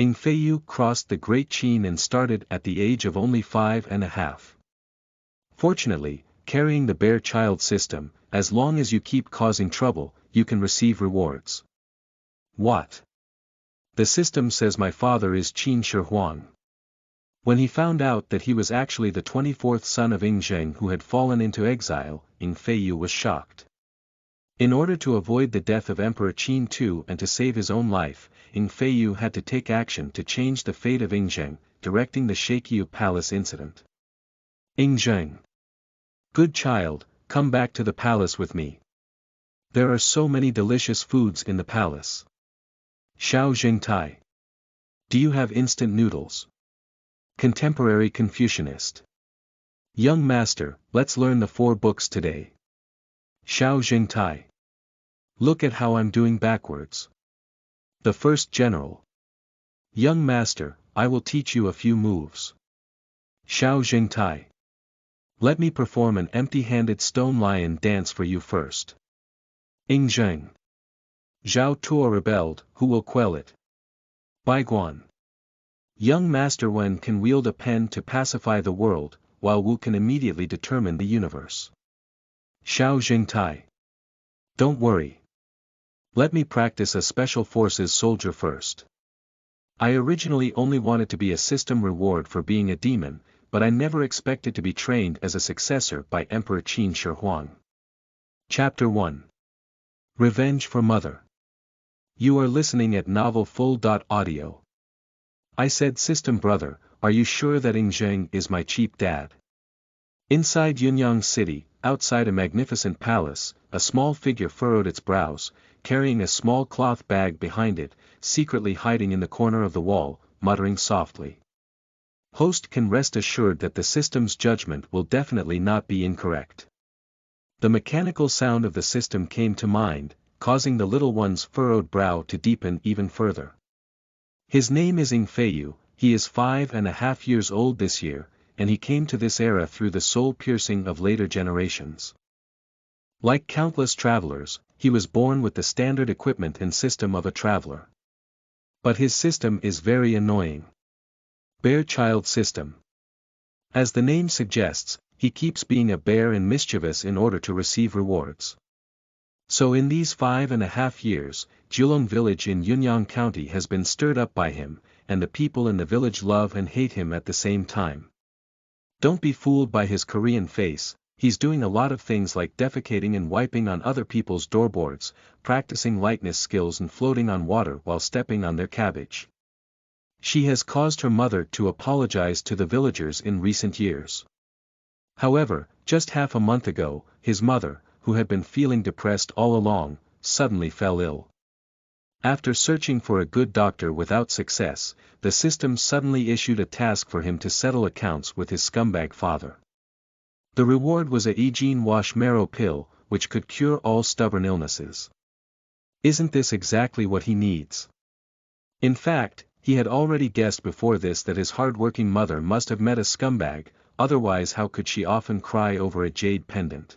Ying Feiyu crossed the Great Qin and started at the age of only 5.5. Fortunately, carrying the bare child system, as long as you keep causing trouble, you can receive rewards. What? The system says my father is Qin Shi Huang. When he found out that he was actually the 24th son of Ying Zheng who had fallen into exile, Ying Feiyu was shocked. In order to avoid the death of Emperor Qin II and to save his own life, Ying Feiyu had to take action to change the fate of Ying Zheng, directing the Shaqiu Palace Incident. Ying Zheng. Good child, come back to the palace with me. There are so many delicious foods in the palace. Xiao Jingtai. Do you have instant noodles? Contemporary Confucianist. Young master, let's learn the 4 books today. Xiao Jingtai. Look at how I'm doing backwards. The first general. Young master, I will teach you a few moves. Xiao Jingtai. Let me perform an empty-handed stone lion dance for you first. Ying Zheng. Zhao Tuo rebelled, who will quell it? Baiguan. Young master Wen can wield a pen to pacify the world, while Wu can immediately determine the universe. Xiao Jingtai. Don't worry. Let me practice a special forces soldier first. I originally only wanted to be a system reward for being a demon, but I never expected to be trained as a successor by Emperor Qin Shi Huang. Chapter 1. Revenge for Mother. You are listening at novelfull.audio. I said, system brother, are you sure that Ying Zheng is my cheap dad? Inside Yunyang City, outside a magnificent palace, a small figure furrowed its brows, carrying a small cloth bag behind it, secretly hiding in the corner of the wall, muttering softly. Host can rest assured that the system's judgment will definitely not be incorrect. The mechanical sound of the system came to mind, causing the little one's furrowed brow to deepen even further. His name is Ying Feiyu, he is 5.5 years old this year, and he came to this era through the soul piercing of later generations. Like countless travelers, he was born with the standard equipment and system of a traveler. But his system is very annoying. Bear child system. As the name suggests, he keeps being a bear and mischievous in order to receive rewards. So in these 5.5 years, Jilong village in Yunyang County has been stirred up by him, and the people in the village love and hate him at the same time. Don't be fooled by his Korean face, he's doing a lot of things like defecating and wiping on other people's doorboards, practicing lightness skills and floating on water while stepping on their cabbage. She has caused her mother to apologize to the villagers in recent years. However, just half a month ago, his mother, who had been feeling depressed all along, suddenly fell ill. After searching for a good doctor without success, the system suddenly issued a task for him to settle accounts with his scumbag father. The reward was a Yijin wash marrow pill, which could cure all stubborn illnesses. Isn't this exactly what he needs? In fact, he had already guessed before this that his hard-working mother must have met a scumbag, otherwise how could she often cry over a jade pendant?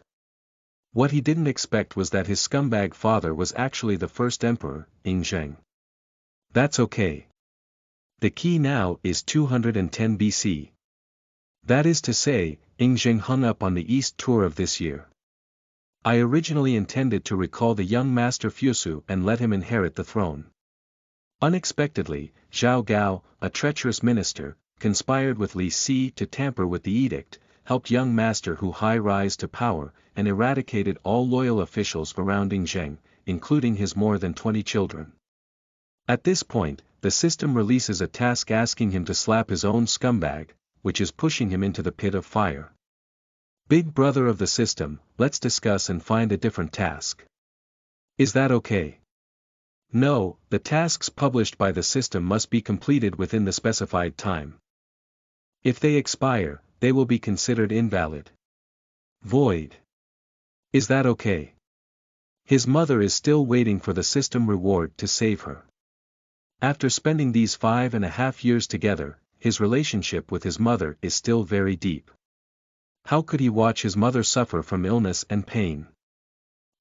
What he didn't expect was that his scumbag father was actually the first emperor, Ying Zheng. That's okay. The key now is 210 BC. That is to say, Ying Zheng hung up on the East tour of this year. I originally intended to recall the young master Fusu and let him inherit the throne. Unexpectedly, Zhao Gao, a treacherous minister, conspired with Li Si to tamper with the edict, helped young master Hu Hai rise to power, and eradicated all loyal officials around Ying Zheng, including his more than 20 children. At this point, the system releases a task asking him to slap his own scumbag, which is pushing him into the pit of fire. Big brother of the system, let's discuss and find a different task. Is that okay? No, the tasks published by the system must be completed within the specified time. If they expire, they will be considered invalid. Void. Is that okay? His mother is still waiting for the system reward to save her. After spending these 5.5 years together, his relationship with his mother is still very deep. How could he watch his mother suffer from illness and pain?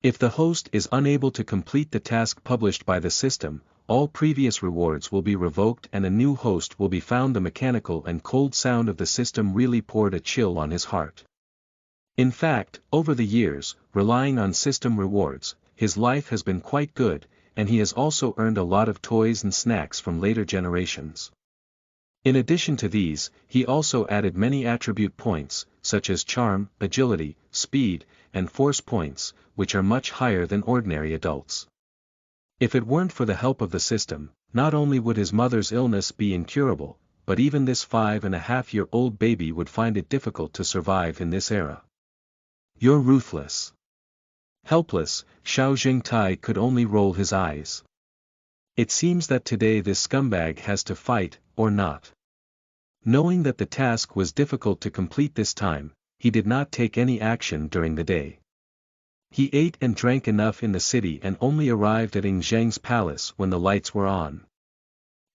If the host is unable to complete the task published by the system, all previous rewards will be revoked and a new host will be found. The mechanical and cold sound of the system really poured a chill on his heart. In fact, over the years, relying on system rewards, his life has been quite good, and he has also earned a lot of toys and snacks from later generations. In addition to these, he also added many attribute points, such as charm, agility, speed, and force points, which are much higher than ordinary adults. If it weren't for the help of the system, not only would his mother's illness be incurable, but even this 5.5-year-old baby would find it difficult to survive in this era. You're ruthless. Helpless, Xiao Jingtai could only roll his eyes. It seems that today this scumbag has to fight, or not. Knowing that the task was difficult to complete this time, he did not take any action during the day. He ate and drank enough in the city and only arrived at Ying Zheng's palace when the lights were on.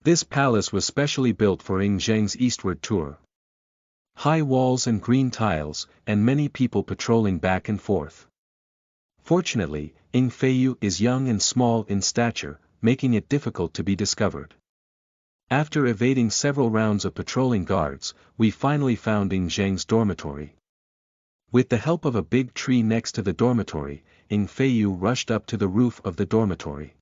This palace was specially built for Ying Zheng's eastward tour. High walls and green tiles, and many people patrolling back and forth. Fortunately, Ying Feiyu is young and small in stature, making it difficult to be discovered. After evading several rounds of patrolling guards, we finally found Ying Zheng's dormitory. With the help of a big tree next to the dormitory, Ying Feiyu rushed up to the roof of the dormitory.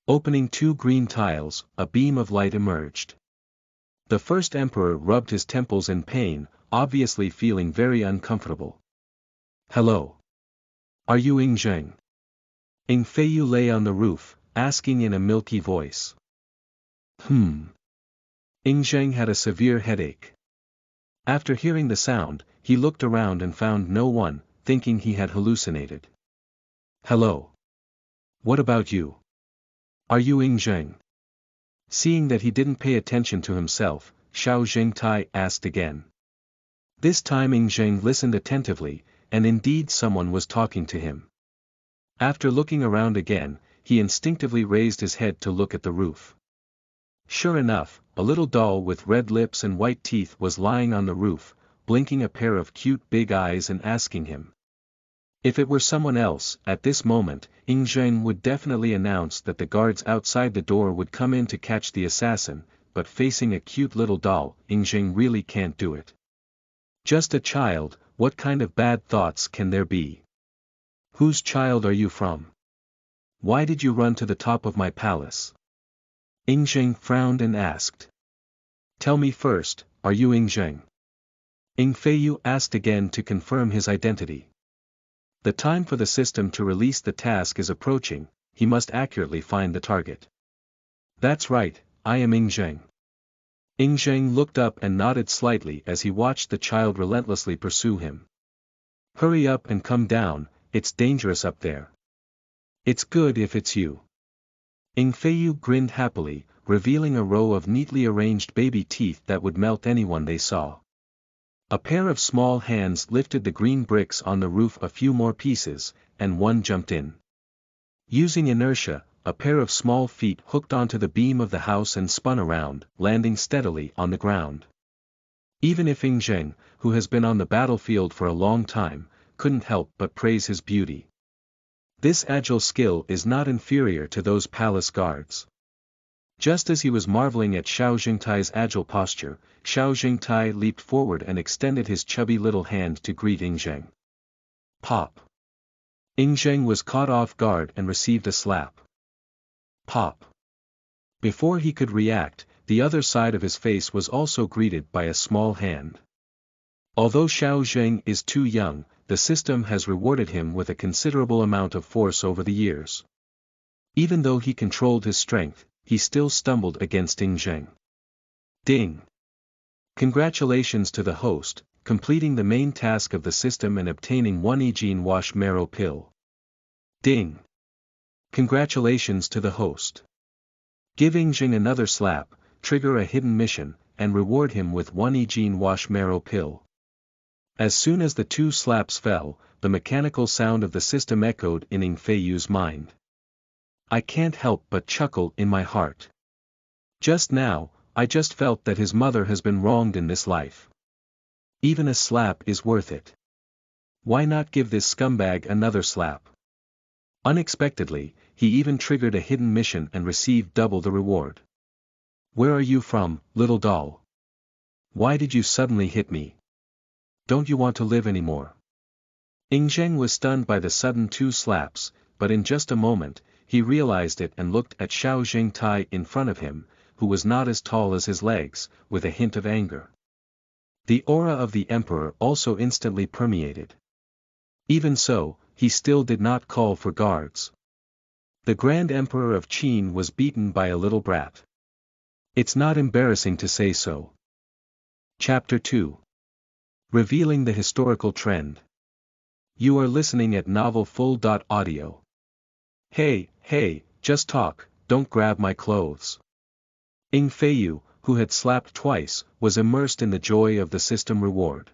Opening 2 green tiles, a beam of light emerged. The first emperor rubbed his temples in pain, obviously feeling very uncomfortable. "Hello. Are you Ying Zheng?" Ying Feiyu lay on the roof, asking in a milky voice. Ying Zheng had a severe headache. After hearing the sound, he looked around and found no one, thinking he had hallucinated. "Hello. What about you? Are you Ying Zheng?" Seeing that he didn't pay attention to himself, Xiao Jingtai asked again. This time Ying Zheng listened attentively, and indeed someone was talking to him. After looking around again, he instinctively raised his head to look at the roof. Sure enough, a little doll with red lips and white teeth was lying on the roof, blinking a pair of cute big eyes and asking him. If it were someone else, at this moment, Ying Zheng would definitely announce that the guards outside the door would come in to catch the assassin, but facing a cute little doll, Ying Zheng really can't do it. Just a child, what kind of bad thoughts can there be? Whose child are you from? Why did you run to the top of my palace? Ying Zheng frowned and asked. Tell me first, are you Ying Zheng? Ying Feiyu asked again to confirm his identity. The time for the system to release the task is approaching, he must accurately find the target. That's right, I am Ying Zheng. Ying Zheng looked up and nodded slightly as he watched the child relentlessly pursue him. Hurry up and come down, it's dangerous up there. It's good if it's you. Ying Feiyu grinned happily, revealing a row of neatly arranged baby teeth that would melt anyone they saw. A pair of small hands lifted the green bricks on the roof a few more pieces, and one jumped in. Using inertia, a pair of small feet hooked onto the beam of the house and spun around, landing steadily on the ground. Even if Ying Zheng, who has been on the battlefield for a long time, couldn't help but praise his beauty. This agile skill is not inferior to those palace guards. Just as he was marveling at Xiao Jingtai's agile posture, Xiao Jingtai leaped forward and extended his chubby little hand to greet Ying Zheng. Pop! Ying Zheng was caught off guard and received a slap. Pop! Before he could react, the other side of his face was also greeted by a small hand. Although Xiao Zheng is too young, the system has rewarded him with a considerable amount of force over the years. Even though he controlled his strength, he still stumbled against Ying Zheng. Ding! Congratulations to the host, completing the main task of the system and obtaining 1 Ejin Wash Marrow Pill. Ding! Congratulations to the host. Give Ying Zheng another slap, trigger a hidden mission, and reward him with 1 Ejin Wash Marrow Pill. As soon as the 2 slaps fell, the mechanical sound of the system echoed in Ying Feiyu's mind. I can't help but chuckle in my heart. Just now, I just felt that his mother has been wronged in this life. Even a slap is worth it. Why not give this scumbag another slap? Unexpectedly, he even triggered a hidden mission and received double the reward. Where are you from, little doll? Why did you suddenly hit me? Don't you want to live anymore? Ying Zheng was stunned by the sudden two slaps, but in just a moment, he realized it and looked at Xiao Jingtai in front of him, who was not as tall as his legs, with a hint of anger. The aura of the emperor also instantly permeated. Even so, he still did not call for guards. The Grand Emperor of Qin was beaten by a little brat. It's not embarrassing to say so. Chapter 2. Revealing the historical trend. You are listening at novelfull.audio. Hey, just talk, don't grab my clothes. Ying Feiyu, who had slapped twice, was immersed in the joy of the system reward.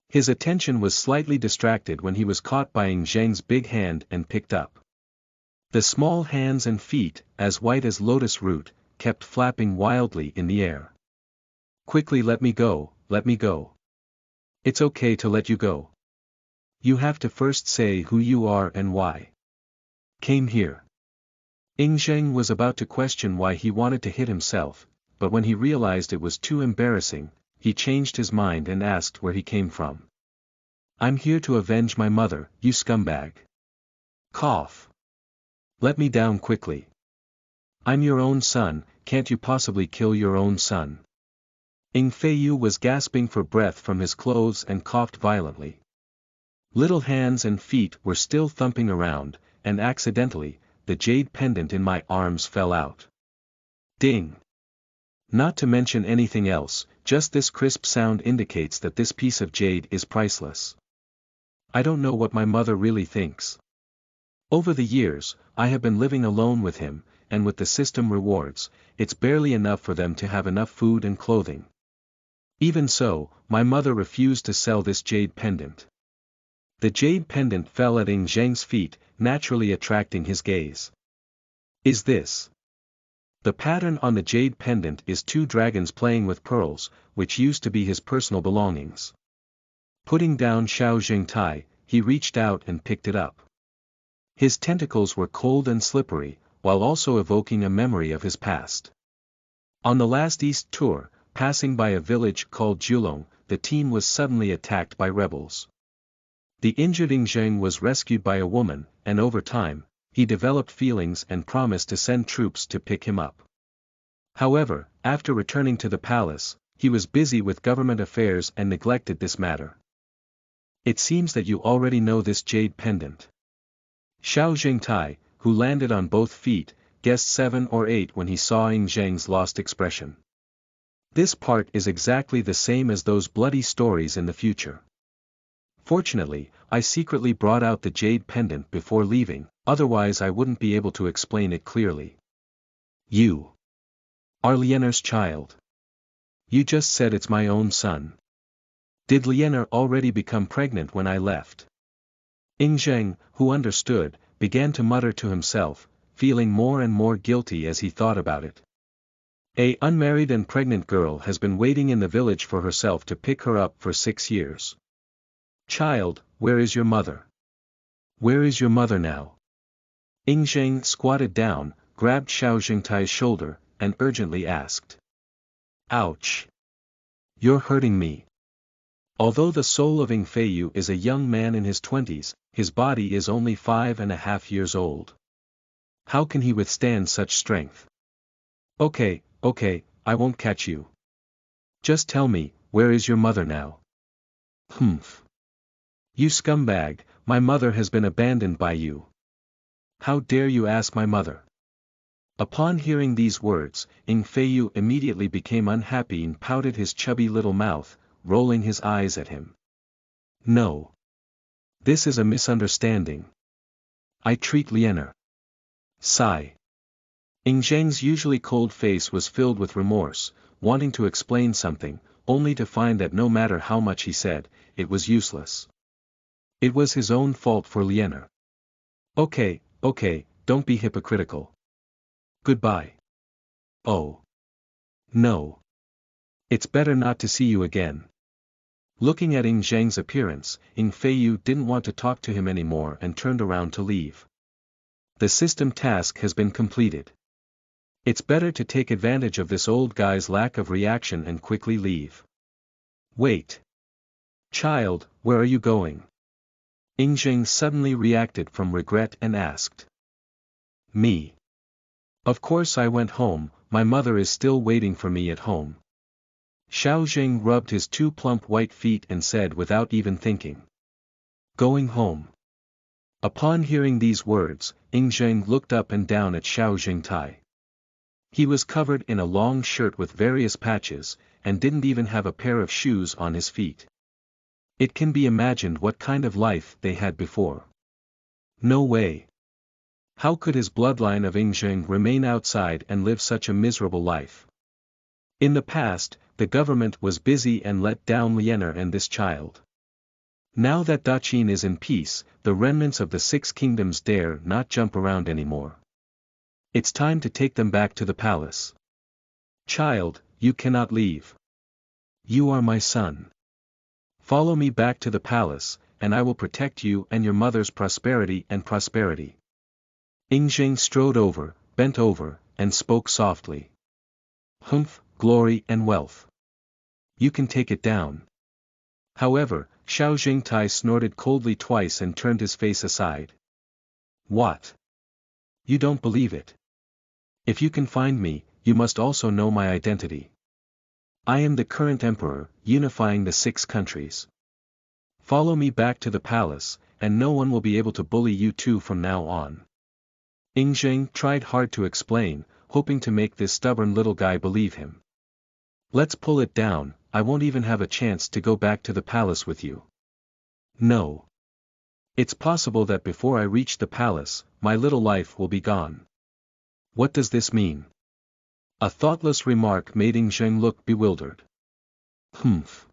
His attention was slightly distracted when he was caught by Ying Zheng's big hand and picked up. The small hands and feet, as white as lotus root, kept flapping wildly in the air. Quickly, let me go, let me go. It's okay to let you go. You have to first say who you are and why. Came here. Ying Zheng was about to question why he wanted to hit himself, but when he realized it was too embarrassing, he changed his mind and asked where he came from. I'm here to avenge my mother, you scumbag. Cough. Let me down quickly. I'm your own son, can't you possibly kill your own son? Ying Feiyu was gasping for breath from his clothes and coughed violently. Little hands and feet were still thumping around, and accidentally, the jade pendant in my arms fell out. Ding! Not to mention anything else, just this crisp sound indicates that this piece of jade is priceless. I don't know what my mother really thinks. Over the years, I have been living alone with him, and with the system rewards, it's barely enough for them to have enough food and clothing. Even so, my mother refused to sell this jade pendant. The jade pendant fell at Ying Zheng's feet, naturally attracting his gaze. Is this? The pattern on the jade pendant is two dragons playing with pearls, which used to be his personal belongings. Putting down Xiao Jingtai, he reached out and picked it up. His tentacles were cold and slippery, while also evoking a memory of his past. On the last East tour, passing by a village called Julong, the team was suddenly attacked by rebels. The injured Ying Zheng was rescued by a woman, and over time, he developed feelings and promised to send troops to pick him up. However, after returning to the palace, he was busy with government affairs and neglected this matter. It seems that you already know this jade pendant. Xiao Jingtai, who landed on both feet, guessed 7 or 8 when he saw Ying Zheng's lost expression. This part is exactly the same as those bloody stories in the future. Fortunately, I secretly brought out the jade pendant before leaving, otherwise I wouldn't be able to explain it clearly. You are Lianer's child. You just said it's my own son. Did Lianer already become pregnant when I left? Ying Zheng, who understood, began to mutter to himself, feeling more and more guilty as he thought about it. An unmarried and pregnant girl has been waiting in the village for herself to pick her up for 6 years. Child, where is your mother? Where is your mother now? Ying Zheng squatted down, grabbed Xiao Jingtai's shoulder, and urgently asked. Ouch! You're hurting me. Although the soul of Ying Feiyu is a young man in his 20s, his body is only 5.5 years old. How can he withstand such strength? Okay, I won't catch you. Just tell me, where is your mother now? Humph. You scumbag, my mother has been abandoned by you. How dare you ask my mother? Upon hearing these words, Ying Feiyu immediately became unhappy and pouted his chubby little mouth, rolling his eyes at him. No. This is a misunderstanding. I treat Lianer. Sigh. Ying Zheng's usually cold face was filled with remorse, wanting to explain something, only to find that no matter how much he said, it was useless. It was his own fault for Lianer. Okay, don't be hypocritical. Goodbye. Oh. No. It's better not to see you again. Looking at Ying Zheng's appearance, Ying Feiyu didn't want to talk to him anymore and turned around to leave. The system task has been completed. It's better to take advantage of this old guy's lack of reaction and quickly leave. Wait. Child, where are you going? Ying Zheng suddenly reacted from regret and asked. Me. Of course I went home, my mother is still waiting for me at home. Xiao Zheng rubbed his two plump white feet and said without even thinking. Going home. Upon hearing these words, Ying Zheng looked up and down at Xiao Zhengtai. He was covered in a long shirt with various patches, and didn't even have a pair of shoes on his feet. It can be imagined what kind of life they had before. No way. How could his bloodline of Ying Zheng remain outside and live such a miserable life? In the past, the government was busy and let down Lianer and this child. Now that Qin is in peace, the remnants of the six kingdoms dare not jump around anymore. It's time to take them back to the palace. Child, you cannot leave. You are my son. Follow me back to the palace, and I will protect you and your mother's prosperity and prosperity. Ying Zheng strode over, bent over, and spoke softly. Humph, glory and wealth. You can take it down. However, Xiao Zhengtai snorted coldly twice and turned his face aside. What? You don't believe it. If you can find me, you must also know my identity. I am the current emperor, unifying the 6 countries. Follow me back to the palace, and no one will be able to bully you two from now on. Ying Zheng tried hard to explain, hoping to make this stubborn little guy believe him. Let's pull it down, I won't even have a chance to go back to the palace with you. No. It's possible that before I reach the palace, my little life will be gone. What does this mean? A thoughtless remark made Ying Zheng look bewildered. Humph.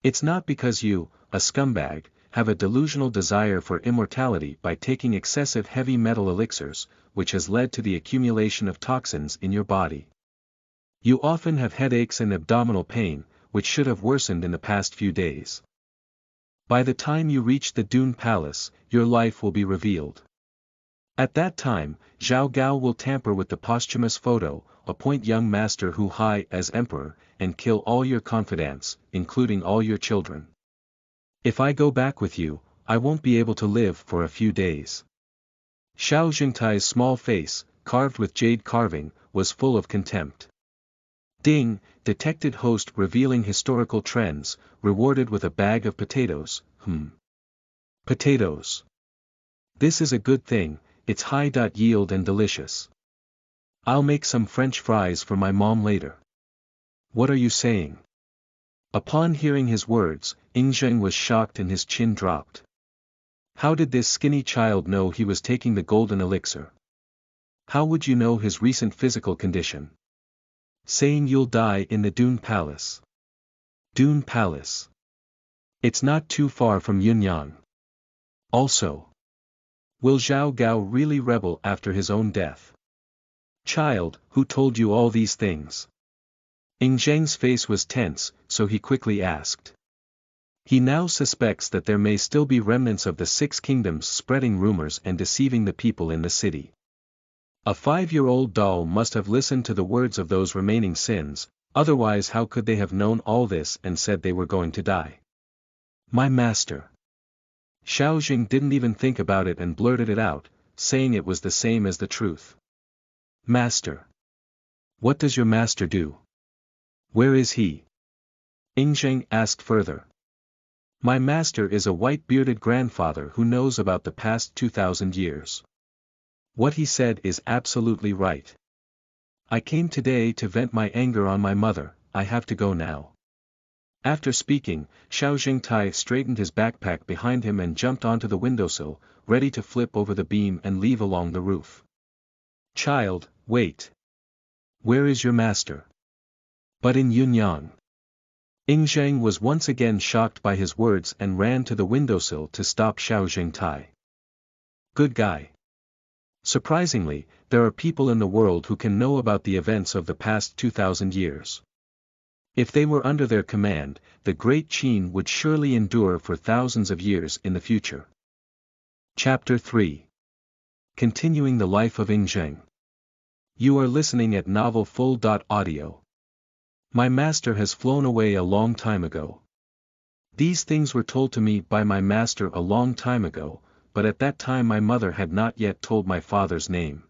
It's not because you, a scumbag, have a delusional desire for immortality by taking excessive heavy metal elixirs, which has led to the accumulation of toxins in your body. You often have headaches and abdominal pain, which should have worsened in the past few days. By the time you reach the Dune Palace, your life will be revealed. At that time, Zhao Gao will tamper with the posthumous photo, appoint young master Hu Hai as emperor, and kill all your confidants, including all your children. If I go back with you, I won't be able to live for a few days. Xiao Zhengtai's small face, carved with jade carving, was full of contempt. Ding, detected host revealing historical trends, rewarded with a bag of potatoes, Potatoes. This is a good thing, it's high yield and delicious. I'll make some French fries for my mom later. What are you saying? Upon hearing his words, Ying Zheng was shocked and his chin dropped. How did this skinny child know he was taking the golden elixir? How would you know his recent physical condition? Saying you'll die in the Dune Palace. Dune Palace. It's not too far from Yunyang. Also. Will Zhao Gao really rebel after his own death? Child, who told you all these things? Ying Zheng's face was tense, so he quickly asked. He now suspects that there may still be remnants of the 6 kingdoms spreading rumors and deceiving the people in the city. A 5-year-old doll must have listened to the words of those remaining sins, otherwise how could they have known all this and said they were going to die? My master. Xiao Jing didn't even think about it and blurted it out, saying it was the same as the truth. Master. What does your master do? Where is he? Ying Zheng asked further. My master is a white-bearded grandfather who knows about the past 2,000 years. What he said is absolutely right. I came today to vent my anger on my mother, I have to go now. After speaking, Xiao Zhengtai straightened his backpack behind him and jumped onto the windowsill, ready to flip over the beam and leave along the roof. Child, wait. Where is your master? But in Yunyang. Ying Zheng was once again shocked by his words and ran to the windowsill to stop Xiao Zhengtai. Good guy. Surprisingly, there are people in the world who can know about the events of the past 2,000 years. If they were under their command, the Great Qin would surely endure for thousands of years in the future. Chapter 3. Continuing the life of Ying Zheng. You are listening at Novel Full. Audio. My master has flown away a long time ago. These things were told to me by my master a long time ago, but at that time my mother had not yet told my father's name.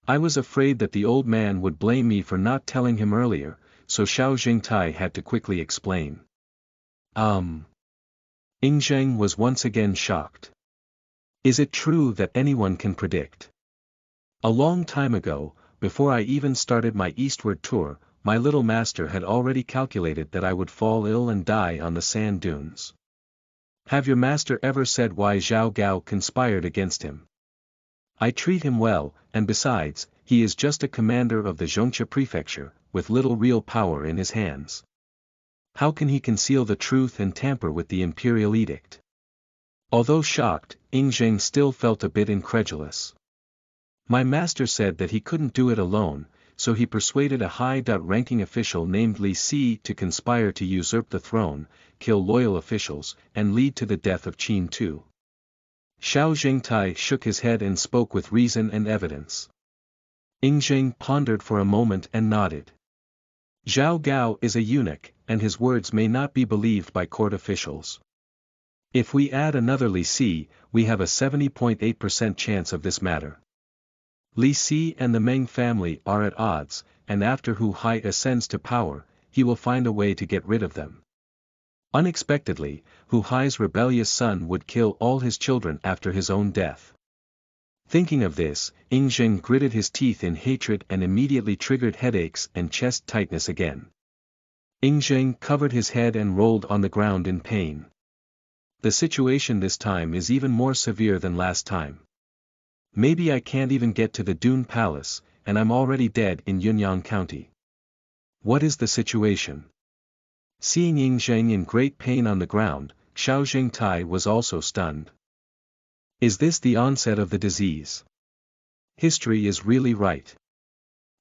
I was afraid that the old man would blame me for not telling him earlier, so Xiao Jingtai had to quickly explain. Ying Zheng was once again shocked. Is it true that anyone can predict? A long time ago, before I even started my eastward tour, my little master had already calculated that I would fall ill and die on the sand dunes. Have your master ever said why Zhao Gao conspired against him? I treat him well, and besides, he is just a commander of the Zhongqia prefecture, with little real power in his hands. How can he conceal the truth and tamper with the imperial edict? Although shocked, Ying Zheng still felt a bit incredulous. My master said that he couldn't do it alone, so he persuaded a high-ranking official named Li Si to conspire to usurp the throne, kill loyal officials, and lead to the death of Qin II. Xiao Jingtai shook his head and spoke with reason and evidence. Ying Zheng pondered for a moment and nodded. Zhao Gao is a eunuch, and his words may not be believed by court officials. If we add another Li Si, we have a 70.8% chance of this matter. Li Si and the Meng family are at odds, and after Hu Hai ascends to power, he will find a way to get rid of them. Unexpectedly, Hu Hai's rebellious son would kill all his children after his own death. Thinking of this, Ying Zheng gritted his teeth in hatred and immediately triggered headaches and chest tightness again. Ying Zheng covered his head and rolled on the ground in pain. The situation this time is even more severe than last time. Maybe I can't even get to the Dune Palace, and I'm already dead in Yunyang County. What is the situation? Seeing Ying Zheng in great pain on the ground, Xiao Jingtai was also stunned. Is this the onset of the disease? History is really right.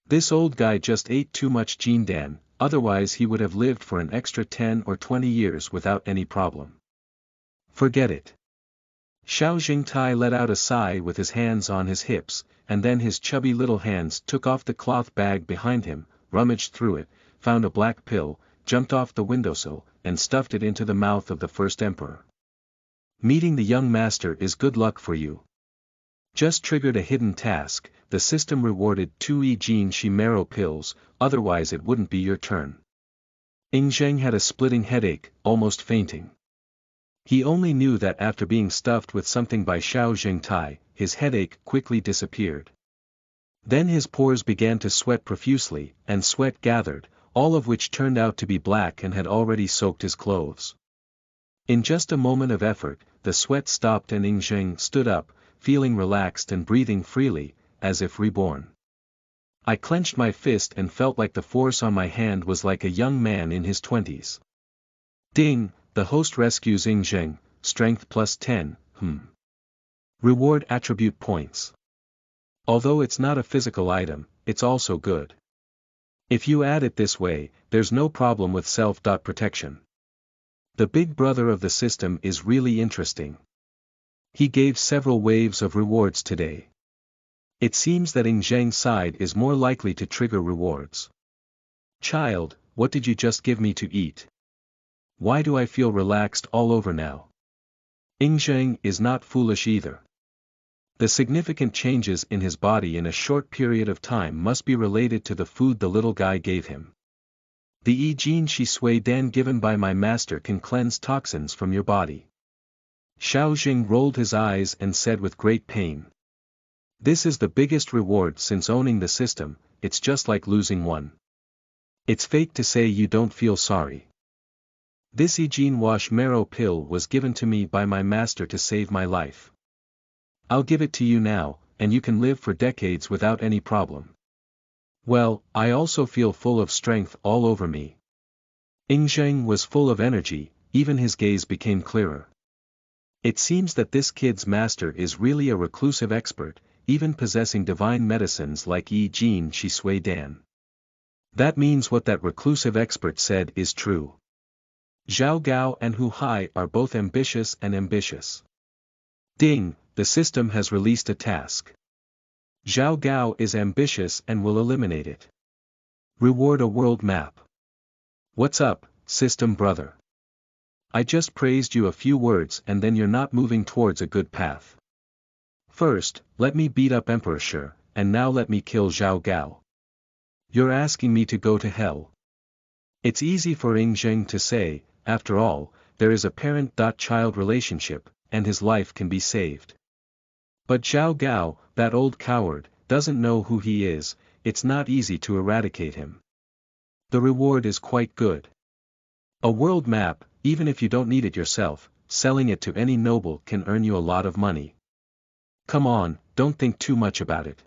This old guy just ate too much jindan, otherwise he would have lived for an extra 10 or 20 years without any problem. Forget it. Xiao Jingtai let out a sigh with his hands on his hips, and then his chubby little hands took off the cloth bag behind him, rummaged through it, found a black pill, jumped off the windowsill, and stuffed it into the mouth of the first emperor. Meeting the young master is good luck for you. Just triggered a hidden task, the system rewarded 2 Qin Shi marrow pills, otherwise it wouldn't be your turn. Ying Zheng had a splitting headache, almost fainting. He only knew that after being stuffed with something by Xiao Jingtai, his headache quickly disappeared. Then his pores began to sweat profusely, and sweat gathered, all of which turned out to be black and had already soaked his clothes. In just a moment of effort, the sweat stopped and Ying Zheng stood up, feeling relaxed and breathing freely, as if reborn. I clenched my fist and felt like the force on my hand was like a young man in his 20s. Ding! The host rescues Ying Zheng, strength plus 10, Reward attribute points. Although it's not a physical item, it's also good. If you add it this way, there's no problem with self-protection. The big brother of the system is really interesting. He gave several waves of rewards today. It seems that Ying Zheng's side is more likely to trigger rewards. Child, what did you just give me to eat? Why do I feel relaxed all over now? Ying Zheng is not foolish either. The significant changes in his body in a short period of time must be related to the food the little guy gave him. The Qin Shi Sui Dan given by my master can cleanse toxins from your body. Xiao Jing rolled his eyes and said with great pain. This is the biggest reward since owning the system, it's just like losing one. It's fake to say you don't feel sorry. This Qin Wash marrow pill was given to me by my master to save my life. I'll give it to you now, and you can live for decades without any problem. Well, I also feel full of strength all over me. Ying Zheng was full of energy, even his gaze became clearer. It seems that this kid's master is really a reclusive expert, even possessing divine medicines like Qin Shi Sui Dan. That means what that reclusive expert said is true. Zhao Gao and Hu Hai are both ambitious and ambitious. Ding, the system has released a task. Zhao Gao is ambitious and will eliminate it. Reward a world map. What's up, system brother? I just praised you a few words and then you're not moving towards a good path. First, let me beat up Emperor Shi, and now let me kill Zhao Gao. You're asking me to go to hell. It's easy for Ying Zheng to say, after all, there is a parent-child relationship, and his life can be saved. But Zhao Gao, that old coward, doesn't know who he is. It's not easy to eradicate him. The reward is quite good. A world map, even if you don't need it yourself, selling it to any noble can earn you a lot of money. Come on, don't think too much about it.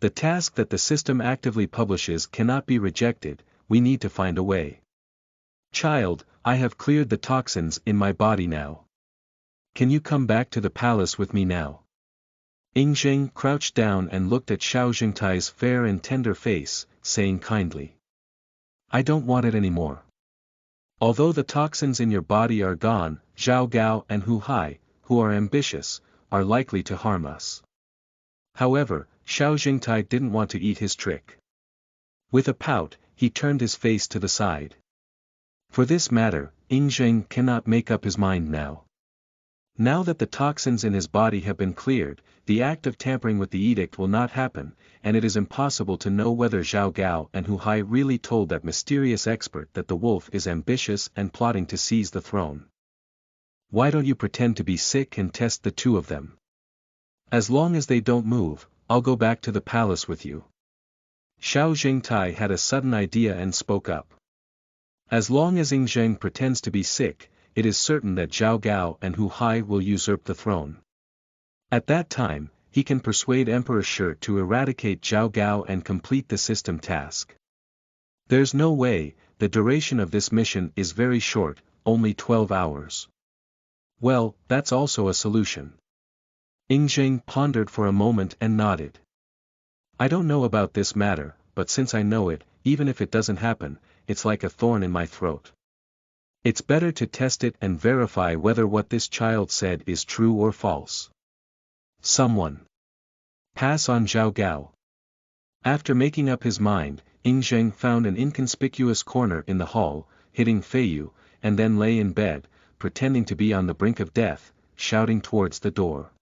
The task that the system actively publishes cannot be rejected, we need to find a way. Child, I have cleared the toxins in my body now. Can you come back to the palace with me now? Ying Zheng crouched down and looked at Xiao Jingtai's fair and tender face, saying kindly. I don't want it anymore. Although the toxins in your body are gone, Zhao Gao and Hu Hai, who are ambitious, are likely to harm us. However, Xiao Jingtai didn't want to eat his trick. With a pout, he turned his face to the side. For this matter, Ying Zheng cannot make up his mind now. Now that the toxins in his body have been cleared, the act of tampering with the edict will not happen, and it is impossible to know whether Zhao Gao and Hu Hai really told that mysterious expert that the wolf is ambitious and plotting to seize the throne. Why don't you pretend to be sick and test the two of them? As long as they don't move, I'll go back to the palace with you. Xiao Jingtai had a sudden idea and spoke up. As long as Ying Zheng pretends to be sick, it is certain that Zhao Gao and Hu Hai will usurp the throne. At that time, he can persuade Emperor Shi to eradicate Zhao Gao and complete the system task. There's no way, the duration of this mission is very short, only 12 hours. Well, that's also a solution. Ying Zheng pondered for a moment and nodded. I don't know about this matter, but since I know it, even if it doesn't happen, it's like a thorn in my throat. It's better to test it and verify whether what this child said is true or false. Someone. Pass on Zhao Gao. After making up his mind, Ying Zheng found an inconspicuous corner in the hall, hitting Feiyu, and then lay in bed, pretending to be on the brink of death, shouting towards the door.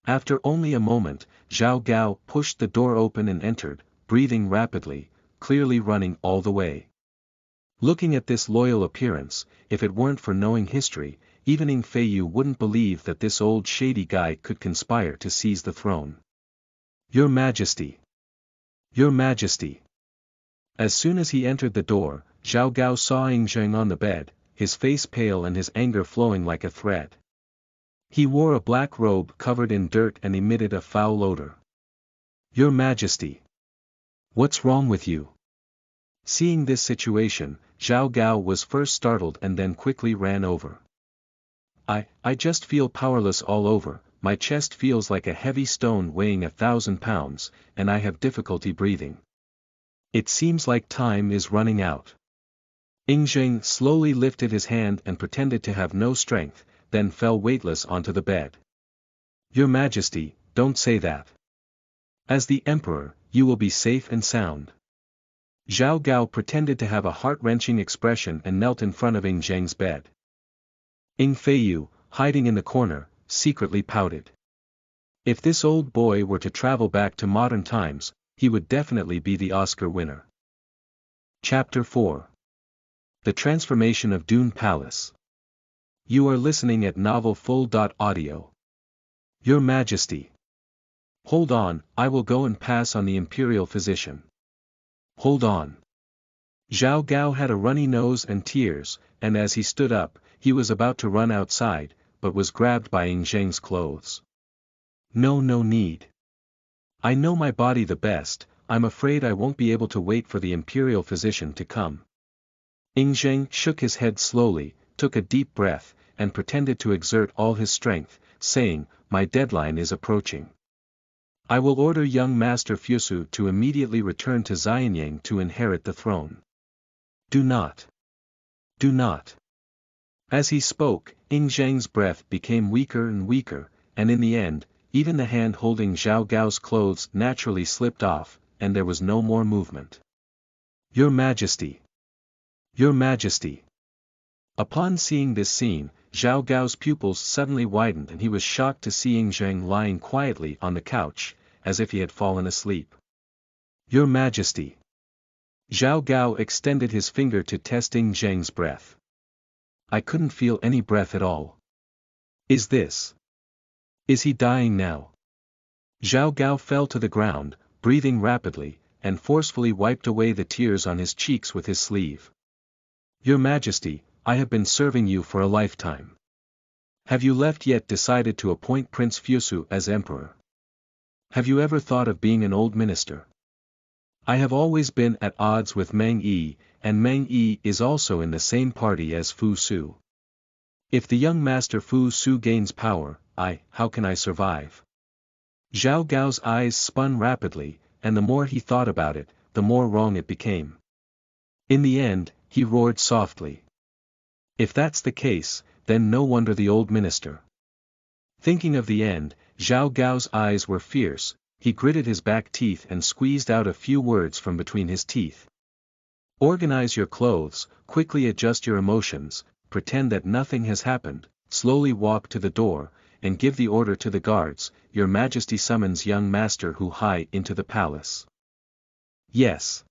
After only a moment, Zhao Gao pushed the door open and entered, breathing rapidly, clearly running all the way. Looking at this loyal appearance, if it weren't for knowing history, even Ying Feiyu wouldn't believe that this old shady guy could conspire to seize the throne. Your Majesty! Your Majesty! As soon as he entered the door, Zhao Gao saw Ying Zheng on the bed, his face pale and his anger flowing like a thread. He wore a black robe covered in dirt and emitted a foul odor. Your Majesty! What's wrong with you? Seeing this situation, Zhao Gao was first startled and then quickly ran over. I just feel powerless all over, my chest feels like a heavy stone weighing 1,000 pounds, and I have difficulty breathing. It seems like time is running out. Ying Zheng slowly lifted his hand and pretended to have no strength, then fell weightless onto the bed. Your Majesty, don't say that. As the Emperor, you will be safe and sound. Zhao Gao pretended to have a heart-wrenching expression and knelt in front of Ying Zheng's bed. Ying Feiyu, hiding in the corner, secretly pouted. If this old boy were to travel back to modern times, he would definitely be the Oscar winner. Chapter 4. The Transformation of Dune Palace. You are listening at novelfull.audio. Your Majesty. Hold on, I will go and pass on the imperial physician. Hold on. Zhao Gao had a runny nose and tears, and as he stood up, he was about to run outside, but was grabbed by Ying Zheng's clothes. No need. I know my body the best, I'm afraid I won't be able to wait for the imperial physician to come. Ying Zheng shook his head slowly, took a deep breath, and pretended to exert all his strength, saying, my deadline is approaching. I will order young Master Fusu to immediately return to Xianyang to inherit the throne. Do not. Do not. As he spoke, Ying Zheng's breath became weaker and weaker, and in the end, even the hand holding Zhao Gao's clothes naturally slipped off, and there was no more movement. Your Majesty! Your Majesty! Upon seeing this scene, Zhao Gao's pupils suddenly widened and he was shocked to see Ying Zheng lying quietly on the couch, as if he had fallen asleep. Your Majesty! Zhao Gao extended his finger to test Ying Zheng's breath. I couldn't feel any breath at all. Is he dying now? Zhao Gao fell to the ground, breathing rapidly, and forcefully wiped away the tears on his cheeks with his sleeve. Your Majesty, I have been serving you for a lifetime. Have you yet decided to appoint Prince Fusu as emperor? Have you ever thought of being an old minister? I have always been at odds with Meng Yi, and Meng Yi is also in the same party as Fu Su. If the young master Fu Su gains power, how can I survive? Zhao Gao's eyes spun rapidly, and the more he thought about it, the more wrong it became. In the end, he roared softly. If that's the case, then no wonder the old minister. Thinking of the end, Zhao Gao's eyes were fierce, he gritted his back teeth and squeezed out a few words from between his teeth. Organize your clothes, quickly adjust your emotions, pretend that nothing has happened, slowly walk to the door, and give the order to the guards, Your Majesty summons young Master Hu Hai into the palace. Yes.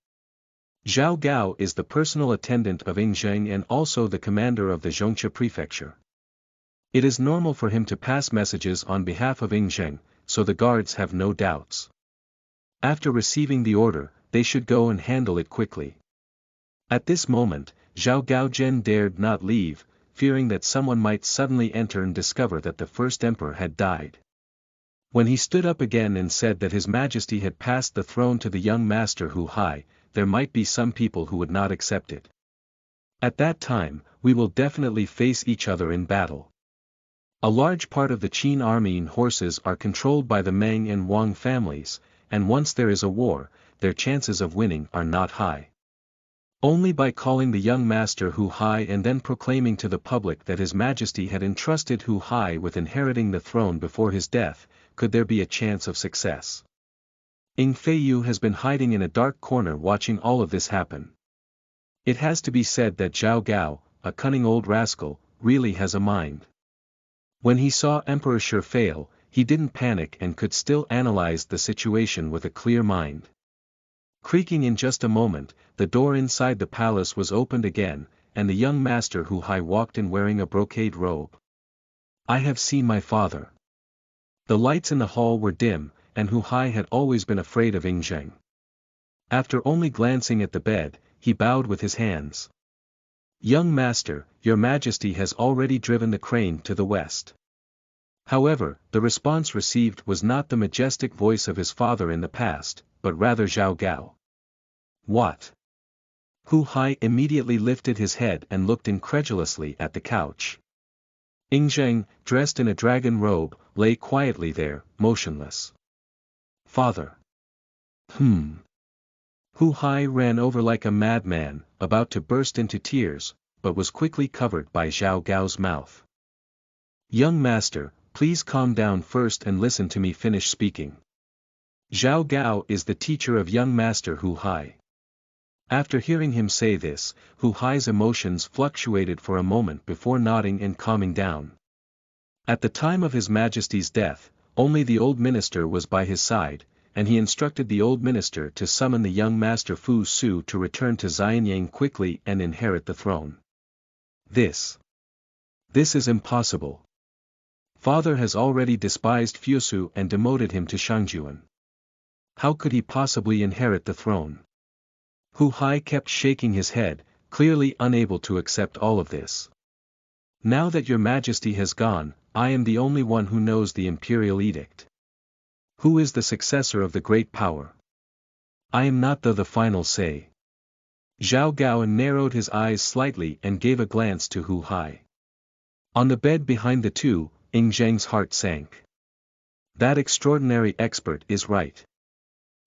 Zhao Gao is the personal attendant of Ying Zheng and also the commander of the Zhongche prefecture. It is normal for him to pass messages on behalf of Ying Zheng, so the guards have no doubts. After receiving the order, they should go and handle it quickly. At this moment, Zhao Gaozhen dared not leave, fearing that someone might suddenly enter and discover that the first emperor had died. When he stood up again and said that His Majesty had passed the throne to the young Master Hu Hai, there might be some people who would not accept it. At that time, we will definitely face each other in battle. A large part of the Qin army and horses are controlled by the Meng and Wang families, and once there is a war, their chances of winning are not high. Only by calling the young Master Hu Hai and then proclaiming to the public that His Majesty had entrusted Hu Hai with inheriting the throne before his death, could there be a chance of success. Ying Feiyu has been hiding in a dark corner watching all of this happen. It has to be said that Zhao Gao, a cunning old rascal, really has a mind. When he saw Emperor Shi fail, he didn't panic and could still analyze the situation with a clear mind. Creaking in just a moment, the door inside the palace was opened again, and the young Master Hu Hai walked in wearing a brocade robe. I have seen my father. The lights in the hall were dim, and Hu Hai had always been afraid of Ying Zheng. After only glancing at the bed, he bowed with his hands. Young Master, Your Majesty has already driven the crane to the west. However, the response received was not the majestic voice of his father in the past, but rather Zhao Gao. What? Hu Hai immediately lifted his head and looked incredulously at the couch. Ying Zheng, dressed in a dragon robe, lay quietly there, motionless. Father. Hu Hai ran over like a madman, about to burst into tears, but was quickly covered by Zhao Gao's mouth. Young Master, please calm down first and listen to me finish speaking. Zhao Gao is the teacher of young Master Hu Hai. After hearing him say this, Hu Hai's emotions fluctuated for a moment before nodding and calming down. At the time of His Majesty's death, only the old minister was by his side, and he instructed the old minister to summon the young Master Fu Su to return to Xianyang quickly and inherit the throne. This is impossible. Father has already despised Fusu and demoted him to Shangjuan. How could he possibly inherit the throne? Hu Hai kept shaking his head, clearly unable to accept all of this. Now that Your Majesty has gone, I am the only one who knows the imperial edict. Who is the successor of the great power? I am not the final say. Zhao Gao narrowed his eyes slightly and gave a glance to Hu Hai. On the bed behind the two, Ying Zheng's heart sank. That extraordinary expert is right.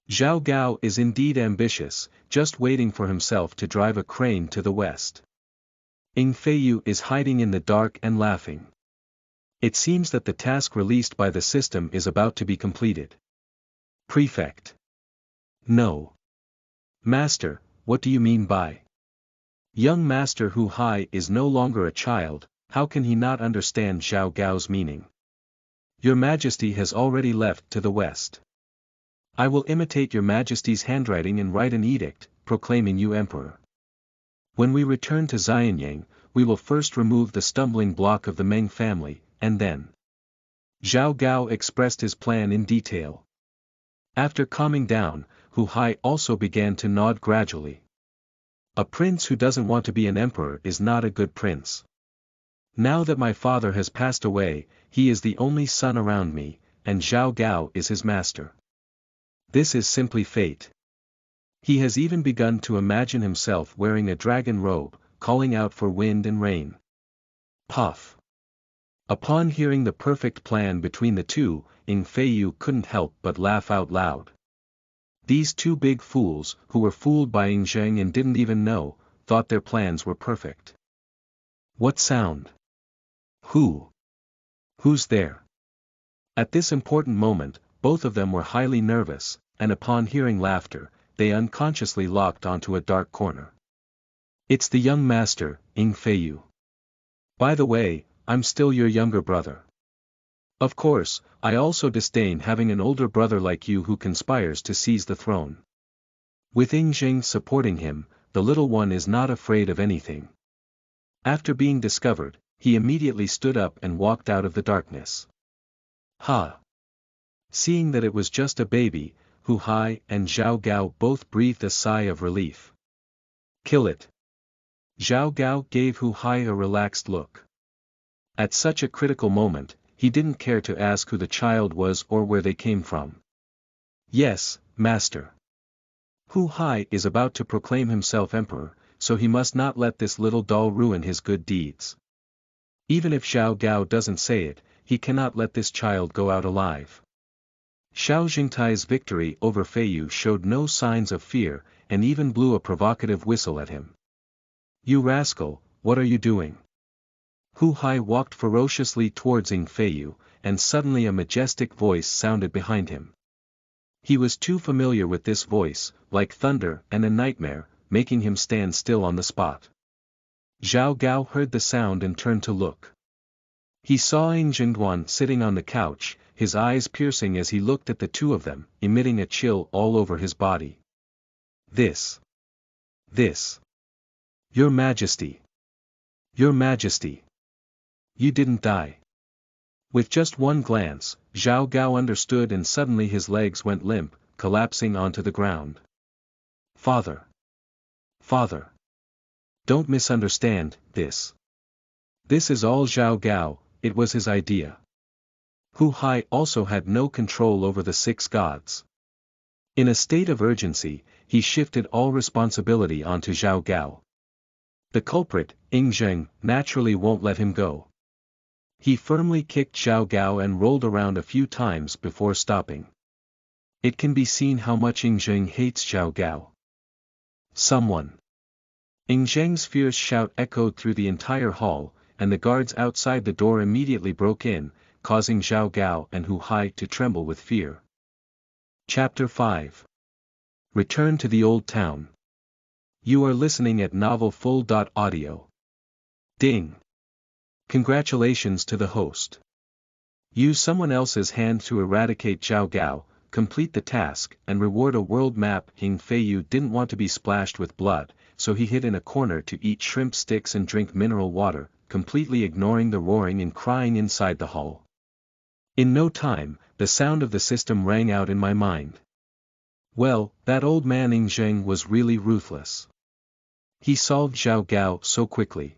Zhao Gao is indeed ambitious, just waiting for himself to drive a crane to the west. Ying Feiyu is hiding in the dark and laughing. It seems that the task released by the system is about to be completed. Prefect. No. Master, what do you mean by? Young Master Hu Hai is no longer a child, how can he not understand Zhao Gao's meaning? Your Majesty has already left to the west. I will imitate your Majesty's handwriting and write an edict, proclaiming you Emperor. When we return to Xianyang, we will first remove the stumbling block of the Meng family, and then. Zhao Gao expressed his plan in detail. After calming down, Hu Hai also began to nod gradually. A prince who doesn't want to be an emperor is not a good prince. Now that my father has passed away, he is the only son around me, and Zhao Gao is his master. This is simply fate. He has even begun to imagine himself wearing a dragon robe, calling out for wind and rain. Puff. Upon hearing the perfect plan between the two, Ying Feiyu couldn't help but laugh out loud. These two big fools, who were fooled by Ying Zheng and didn't even know, thought their plans were perfect. What sound? Who's there? At this important moment, both of them were highly nervous, and upon hearing laughter, they unconsciously locked onto a dark corner. It's the young master, Ying Feiyu. By the way, I'm still your younger brother. Of course, I also disdain having an older brother like you who conspires to seize the throne. With Ying Zheng supporting him, the little one is not afraid of anything. After being discovered, he immediately stood up and walked out of the darkness. Ha! Seeing that it was just a baby, Hu Hai and Zhao Gao both breathed a sigh of relief. Kill it. Zhao Gao gave Hu Hai a relaxed look. At such a critical moment, he didn't care to ask who the child was or where they came from. Yes, master. Hu Hai is about to proclaim himself emperor, so he must not let this little doll ruin his good deeds. Even if Zhao Gao doesn't say it, he cannot let this child go out alive. Xiao Jingtai's victory over Feiyu showed no signs of fear, and even blew a provocative whistle at him. You rascal, what are you doing? Hu Hai walked ferociously towards Ying Feiyu, and suddenly a majestic voice sounded behind him. He was too familiar with this voice, like thunder and a nightmare, making him stand still on the spot. Zhao Gao heard the sound and turned to look. He saw Ying Zheng sitting on the couch, his eyes piercing as he looked at the two of them, emitting a chill all over his body. This. Your Majesty. Your Majesty. You didn't die. With just one glance, Zhao Gao understood and suddenly his legs went limp, collapsing onto the ground. Father. Father. Don't misunderstand, this. This is all Zhao Gao, it was his idea. Hu Hai also had no control over the 6 gods. In a state of urgency, he shifted all responsibility onto Zhao Gao. The culprit, Ying Zheng, naturally won't let him go. He firmly kicked Zhao Gao and rolled around a few times before stopping. It can be seen how much Ying Zheng hates Zhao Gao. Someone. Ying Zheng's fierce shout echoed through the entire hall, and the guards outside the door immediately broke in, causing Zhao Gao and Hu Hai to tremble with fear. Chapter 5. Return to the Old Town. You are listening at novelfull.audio. Ding. Congratulations to the host. Use someone else's hand to eradicate Zhao Gao, complete the task, and reward a world map. Ying Feiyu didn't want to be splashed with blood, so he hid in a corner to eat shrimp sticks and drink mineral water, completely ignoring the roaring and crying inside the hall. In no time, the sound of the system rang out in my mind. Well, that old man Ying Zheng was really ruthless. He solved Zhao Gao so quickly.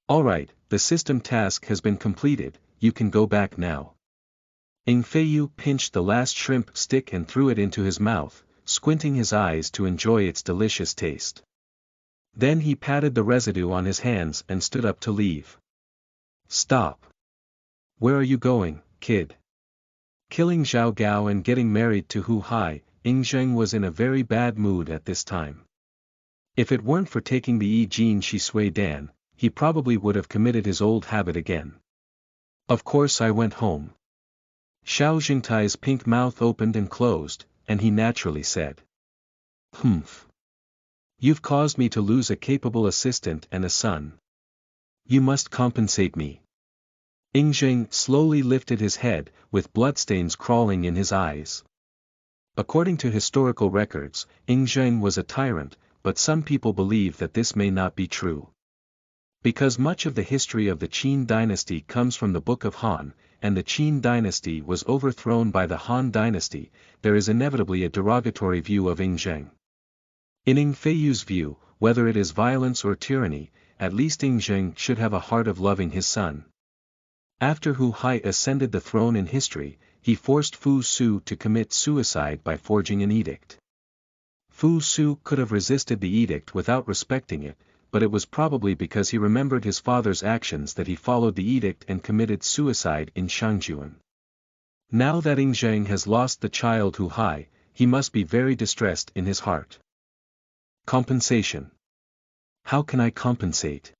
Alright, the system task has been completed, you can go back now. Ying Feiyu pinched the last shrimp stick and threw it into his mouth, squinting his eyes to enjoy its delicious taste. Then he patted the residue on his hands and stood up to leave. Stop. Where are you going, kid? Killing Zhao Gao and getting married to Hu Hai, Ying Zheng was in a very bad mood at this time. If it weren't for taking the Qin Shi Huang Dan, he probably would have committed his old habit again. Of course I went home. Xiao Jingtai's pink mouth opened and closed, and he naturally said. Humph. You've caused me to lose a capable assistant and a son. You must compensate me. Ying Zheng slowly lifted his head, with bloodstains crawling in his eyes. According to historical records, Ying Zheng was a tyrant, but some people believe that this may not be true. Because much of the history of the Qin dynasty comes from the Book of Han, and the Qin dynasty was overthrown by the Han dynasty, there is inevitably a derogatory view of Ying Zheng. In Ying Feiyu's view, whether it is violence or tyranny, at least Ying Zheng should have a heart of loving his son. After Hu Hai ascended the throne in history, he forced Fu Su to commit suicide by forging an edict. Fu Su could have resisted the edict without respecting it, but it was probably because he remembered his father's actions that he followed the edict and committed suicide in Shangjuan. Now that Ying Zheng has lost the child Hu Hai, he must be very distressed in his heart. Compensation. How can I compensate?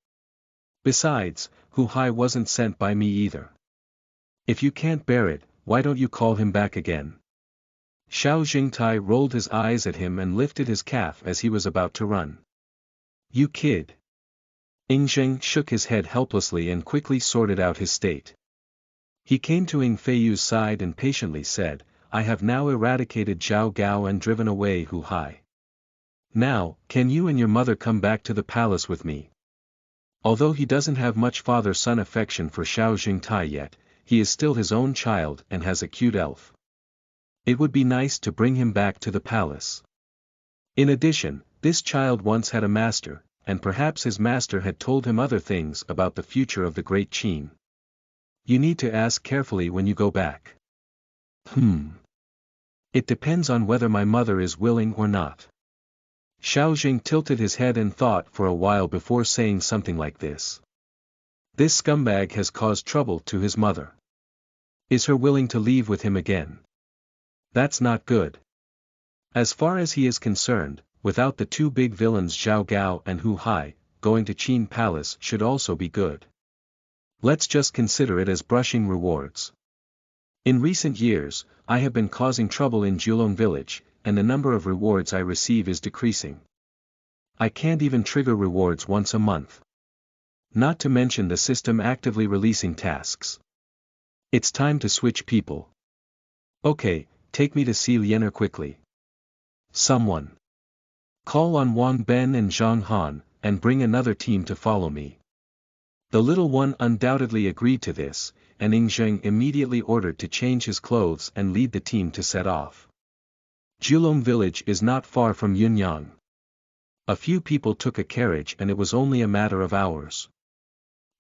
Besides, Hu Hai wasn't sent by me either. If you can't bear it, why don't you call him back again? Xiao Jingtai rolled his eyes at him and lifted his calf as he was about to run. You kid. Ying Zheng shook his head helplessly and quickly sorted out his state. He came to Ying Feiyu's side and patiently said, I have now eradicated Zhao Gao and driven away Hu Hai. Now, can you and your mother come back to the palace with me? Although he doesn't have much father-son affection for Xiao Jingtai yet, he is still his own child and has a cute elf. It would be nice to bring him back to the palace. In addition, this child once had a master, and perhaps his master had told him other things about the future of the Great Qin. You need to ask carefully when you go back. It depends on whether my mother is willing or not. Xiao Jing tilted his head and thought for a while before saying something like this. This scumbag has caused trouble to his mother. Is her willing to leave with him again? That's not good. As far as he is concerned, without the two big villains Zhao Gao and Hu Hai, going to Qin Palace should also be good. Let's just consider it as brushing rewards. In recent years, I have been causing trouble in Julong village, and the number of rewards I receive is decreasing. I can't even trigger rewards once a month. Not to mention the system actively releasing tasks. It's time to switch people. Okay, take me to see Lianer quickly. Someone. Call on Wang Ben and Zhang Han, and bring another team to follow me. The little one undoubtedly agreed to this, and Ying Zheng immediately ordered to change his clothes and lead the team to set off. Julong village is not far from Yunyang. A few people took a carriage and it was only a matter of hours.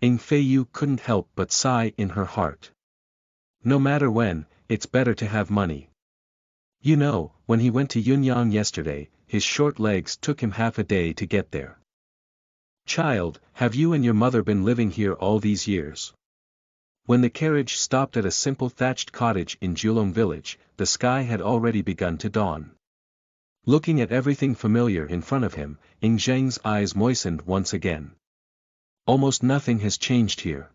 Ying Feiyu couldn't help but sigh in her heart. No matter when, it's better to have money. You know, when he went to Yunyang yesterday, his short legs took him half a day to get there. Child, have you and your mother been living here all these years? When the carriage stopped at a simple thatched cottage in Julong village, the sky had already begun to dawn. Looking at everything familiar in front of him, Ying Zheng's eyes moistened once again. Almost nothing has changed here.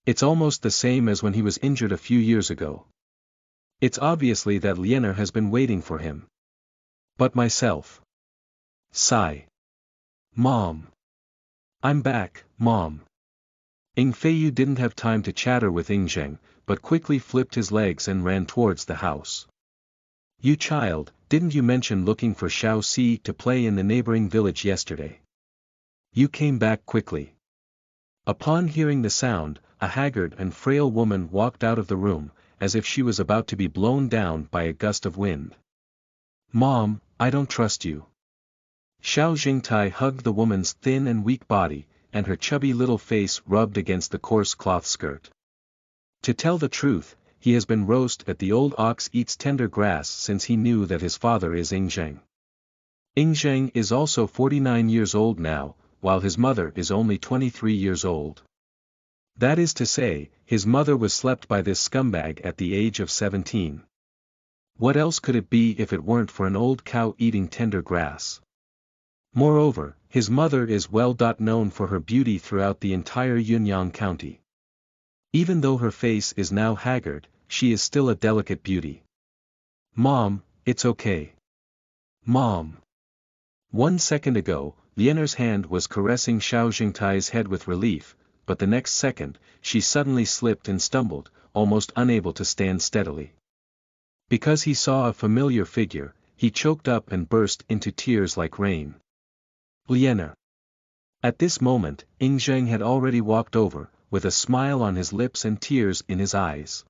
It's almost the same as when he was injured a few years ago. It's obviously that Lianer has been waiting for him. But myself. Sigh. Mom. I'm back, Mom. Ying Feiyu didn't have time to chatter with Ying Zheng, but quickly flipped his legs and ran towards the house. You child, didn't you mention looking for Xiao Si to play in the neighboring village yesterday? You came back quickly. Upon hearing the sound, a haggard and frail woman walked out of the room, as if she was about to be blown down by a gust of wind. Mom, I don't trust you. Xiao Jingtai hugged the woman's thin and weak body, and her chubby little face rubbed against the coarse cloth skirt. To tell the truth, he has been roast at the old ox eats tender grass since he knew that his father is Ying Zheng. Ying Zheng is also 49 years old now, while his mother is only 23 years old. That is to say, his mother was slept by this scumbag at the age of 17. What else could it be if it weren't for an old cow eating tender grass? Moreover, his mother is well known for her beauty throughout the entire Yunyang County. Even though her face is now haggard, she is still a delicate beauty. Mom, it's okay. Mom. 1 second ago, Lianer's hand was caressing Xiao Jingtai's head with relief, but the next second, she suddenly slipped and stumbled, almost unable to stand steadily. Because he saw a familiar figure, he choked up and burst into tears like rain. Lianer. At this moment, Ying Zheng had already walked over, with a smile on his lips and tears in his eyes.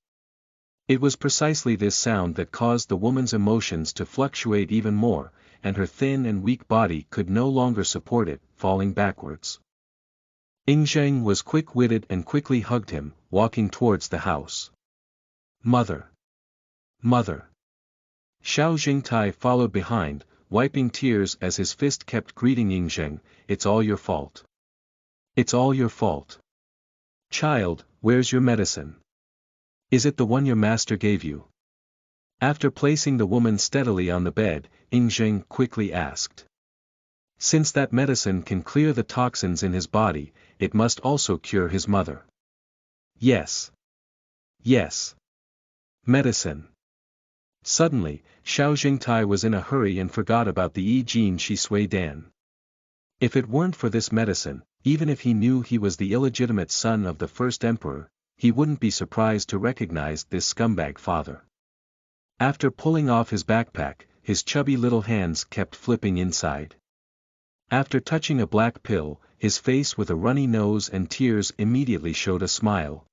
It was precisely this sound that caused the woman's emotions to fluctuate even more, and her thin and weak body could no longer support it, falling backwards. Ying Zheng was quick-witted and quickly hugged him, walking towards the house. Mother! Mother! Xiao Jingtai followed behind, wiping tears as his fist kept greeting Ying Zheng, "It's all your fault. It's all your fault. Child, where's your medicine? Is it the one your master gave you?" After placing the woman steadily on the bed, Ying Zheng quickly asked. Since that medicine can clear the toxins in his body, it must also cure his mother. Yes. Yes. Medicine. Suddenly, Xiao Jingtai was in a hurry and forgot about the Qin Shi Dan. If it weren't for this medicine, even if he knew he was the illegitimate son of the first emperor, he wouldn't be surprised to recognize this scumbag father. After pulling off his backpack, his chubby little hands kept flipping inside. After touching a black pill, his face with a runny nose and tears immediately showed a smile.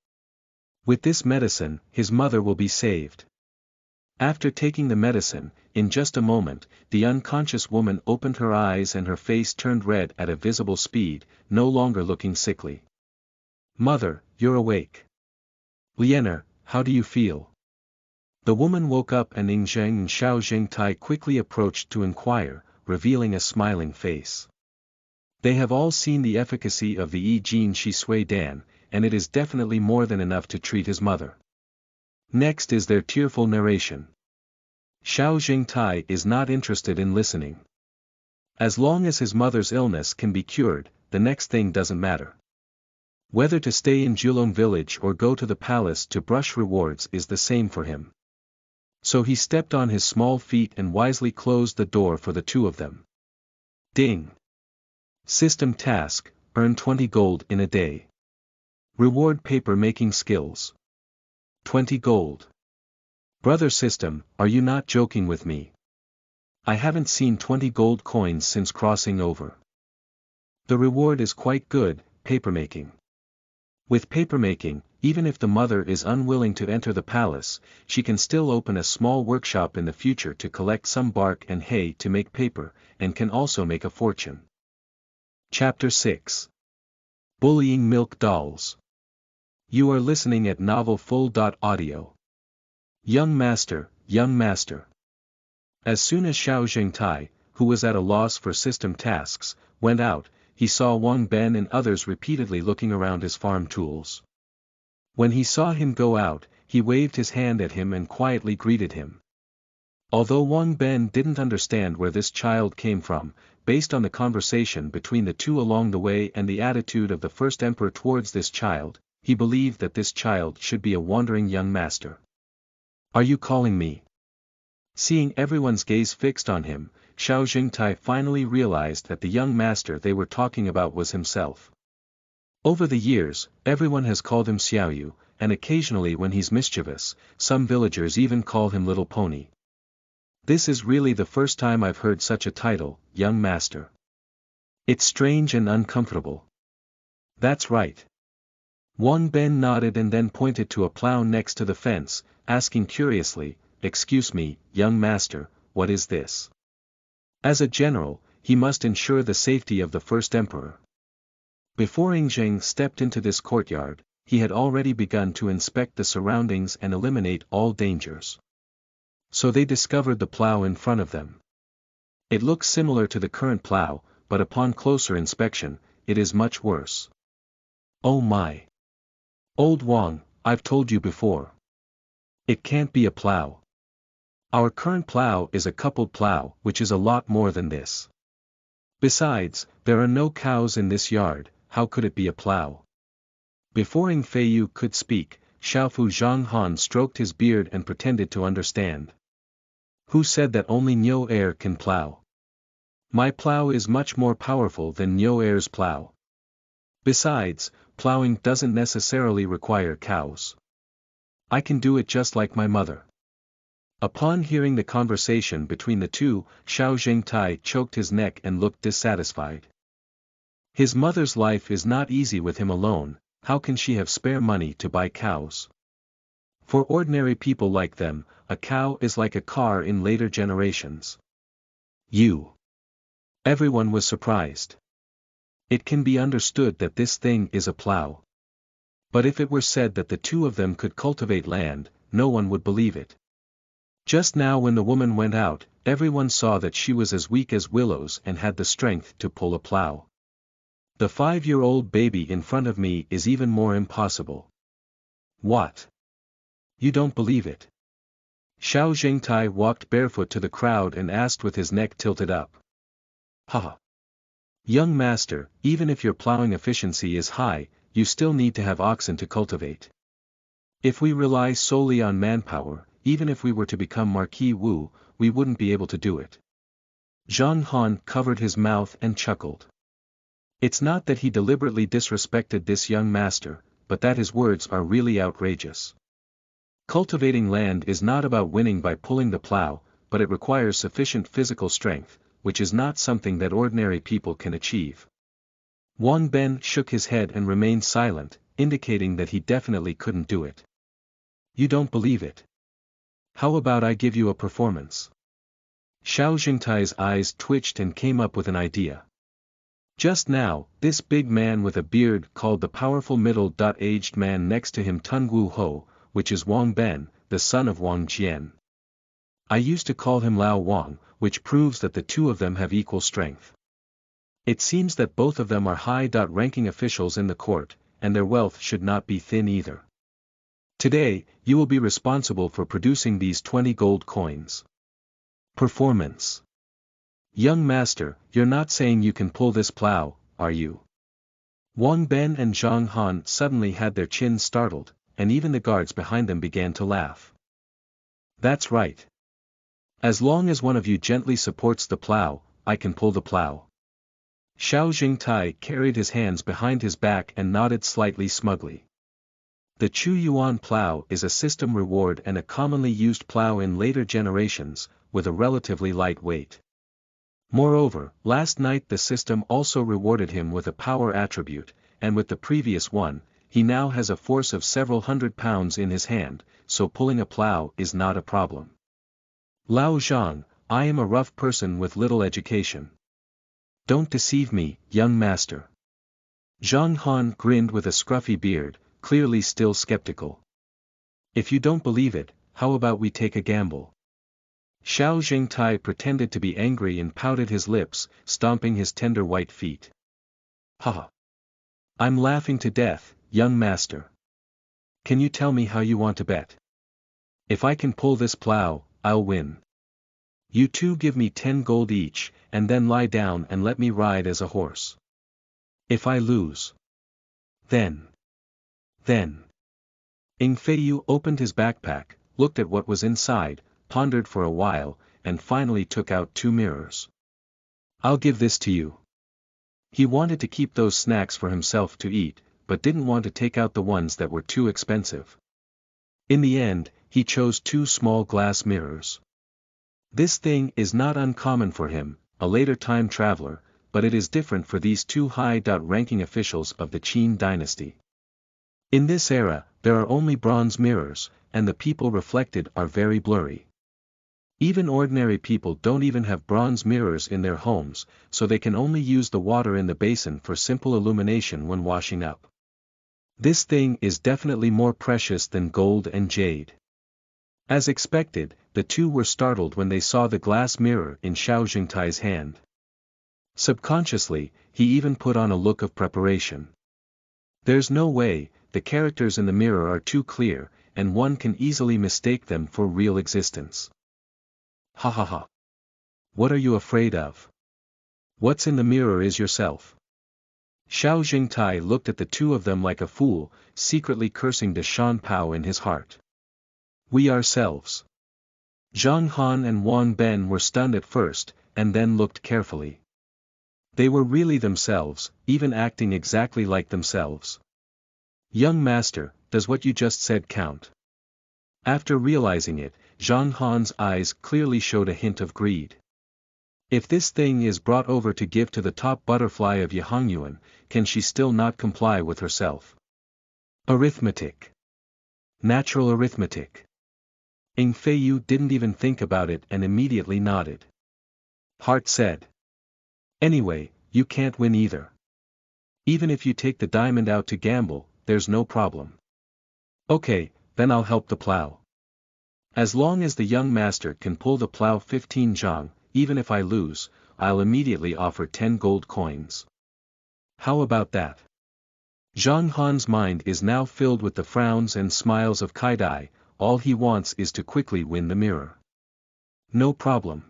With this medicine, his mother will be saved. After taking the medicine, in just a moment, the unconscious woman opened her eyes and her face turned red at a visible speed, no longer looking sickly. Mother, you're awake. Lianer, how do you feel? The woman woke up and Ying Zheng and Xiao Jingtai quickly approached to inquire, revealing a smiling face. They have all seen the efficacy of the Qin Shi Dan, and it is definitely more than enough to treat his mother. Next is their tearful narration. Xiao Jingtai is not interested in listening. As long as his mother's illness can be cured, the next thing doesn't matter. Whether to stay in Julong village or go to the palace to brush rewards is the same for him. So he stepped on his small feet and wisely closed the door for the two of them. Ding! System task, earn 20 gold in a day. Reward paper making skills. 20 gold. Brother system, are you not joking with me? I haven't seen 20 gold coins since crossing over. The reward is quite good, papermaking. With papermaking, even if the mother is unwilling to enter the palace, she can still open a small workshop in the future to collect some bark and hay to make paper, and can also make a fortune. Chapter 6. Bullying Milk Dolls. You are listening at novelfull.audio. Young Master, Young Master. As soon as Xiao Jingtai, who was at a loss for system tasks, went out, he saw Wang Ben and others repeatedly looking around his farm tools. When he saw him go out, he waved his hand at him and quietly greeted him. Although Wang Ben didn't understand where this child came from, based on the conversation between the two along the way and the attitude of the first emperor towards this child, he believed that this child should be a wandering young master. Are you calling me? Seeing everyone's gaze fixed on him, Xiao Jingtai finally realized that the young master they were talking about was himself. Over the years, everyone has called him Xiaoyu, and occasionally when he's mischievous, some villagers even call him Little Pony. This is really the first time I've heard such a title, young master. It's strange and uncomfortable. That's right. Wang Ben nodded and then pointed to a plow next to the fence, asking curiously, "Excuse me, young master, what is this?" As a general, he must ensure the safety of the first emperor. Before Ying Zheng stepped into this courtyard, he had already begun to inspect the surroundings and eliminate all dangers. So they discovered the plow in front of them. It looks similar to the current plow, but upon closer inspection, it is much worse. Oh my! Old Wang, I've told you before. It can't be a plow. Our current plow is a coupled plow, which is a lot more than this. Besides, there are no cows in this yard, how could it be a plow? Before Ying Feiyu could speak, Xiaofu Zhanghan stroked his beard and pretended to understand. Who said that only Niu heir can plow? My plow is much more powerful than Niu heir's plow. Besides, plowing doesn't necessarily require cows. I can do it just like my mother. Upon hearing the conversation between the two, Xiao Zhengtai choked his neck and looked dissatisfied. His mother's life is not easy with him alone. How can she have spare money to buy cows? For ordinary people like them, a cow is like a car in later generations. Everyone was surprised. It can be understood that this thing is a plow. But if it were said that the two of them could cultivate land, no one would believe it. Just now when the woman went out, everyone saw that she was as weak as willows and had the strength to pull a plow. The 5-year-old baby in front of me is even more impossible. What? You don't believe it? Xiao Zhengtai walked barefoot to the crowd and asked with his neck tilted up. Haha. Young master, even if your plowing efficiency is high, you still need to have oxen to cultivate. If we rely solely on manpower, even if we were to become Marquis Wu, we wouldn't be able to do it. Zhang Han covered his mouth and chuckled. It's not that he deliberately disrespected this young master, but that his words are really outrageous. Cultivating land is not about winning by pulling the plow, but it requires sufficient physical strength, which is not something that ordinary people can achieve. Wang Ben shook his head and remained silent, indicating that he definitely couldn't do it. You don't believe it? How about I give you a performance? Xiao Zhengtai's eyes twitched and came up with an idea. Just now, this big man with a beard called the powerful middle-aged man next to him Tungu Ho, which is Wang Ben, the son of Wang Jian. I used to call him Lao Wang, which proves that the two of them have equal strength. It seems that both of them are high-ranking officials in the court, and their wealth should not be thin either. Today, you will be responsible for producing these 20 gold coins. Performance. Young master, you're not saying you can pull this plow, are you? Wang Ben and Zhang Han suddenly had their chins startled, and even the guards behind them began to laugh. That's right. As long as one of you gently supports the plow, I can pull the plow. Xiao Zhengtai carried his hands behind his back and nodded slightly smugly. The Chu Yuan plow is a system reward and a commonly used plow in later generations, with a relatively light weight. Moreover, last night the system also rewarded him with a power attribute, and with the previous one, he now has a force of several hundred pounds in his hand, so pulling a plow is not a problem. Lao Zhang, I am a rough person with little education. Don't deceive me, young master. Zhang Han grinned with a scruffy beard, clearly still skeptical. If you don't believe it, how about we take a gamble? Xiao Zhengtai pretended to be angry and pouted his lips, stomping his tender white feet. Haha. I'm laughing to death, young master. Can you tell me how you want to bet? If I can pull this plow, I'll win. You two give me 10 gold each, and then lie down and let me ride as a horse. If I lose. Then. Ying Feiyu opened his backpack, looked at what was inside, pondered for a while, and finally took out 2 mirrors. I'll give this to you. He wanted to keep those snacks for himself to eat, but didn't want to take out the ones that were too expensive. In the end, he chose 2 small glass mirrors. This thing is not uncommon for him, a later time traveler, but it is different for these 2 high-ranking officials of the Qin dynasty. In this era, there are only bronze mirrors, and the people reflected are very blurry. Even ordinary people don't even have bronze mirrors in their homes, so they can only use the water in the basin for simple illumination when washing up. This thing is definitely more precious than gold and jade. As expected, the two were startled when they saw the glass mirror in Xiao Zhengtai's hand. Subconsciously, he even put on a look of preparation. There's no way, the characters in the mirror are too clear, and one can easily mistake them for real existence. Ha ha ha. What are you afraid of? What's in the mirror is yourself. Xiao Jingtai looked at the two of them like a fool, secretly cursing de Shan Pao in his heart. We ourselves. Zhang Han and Wang Ben were stunned at first, and then looked carefully. They were really themselves, even acting exactly like themselves. Young master, does what you just said count? After realizing it, Zhang Han's eyes clearly showed a hint of greed. If this thing is brought over to give to the top butterfly of Yihangyuan, can she still not comply with herself? Arithmetic. Natural arithmetic. Ying Feiyu didn't even think about it and immediately nodded. Heart said. Anyway, you can't win either. Even if you take the diamond out to gamble, there's no problem. Okay, then I'll help the plow. As long as the young master can pull the plow 15 zhang, even if I lose, I'll immediately offer 10 gold coins. How about that? Zhang Han's mind is now filled with the frowns and smiles of Kaidai, all he wants is to quickly win the mirror. No problem.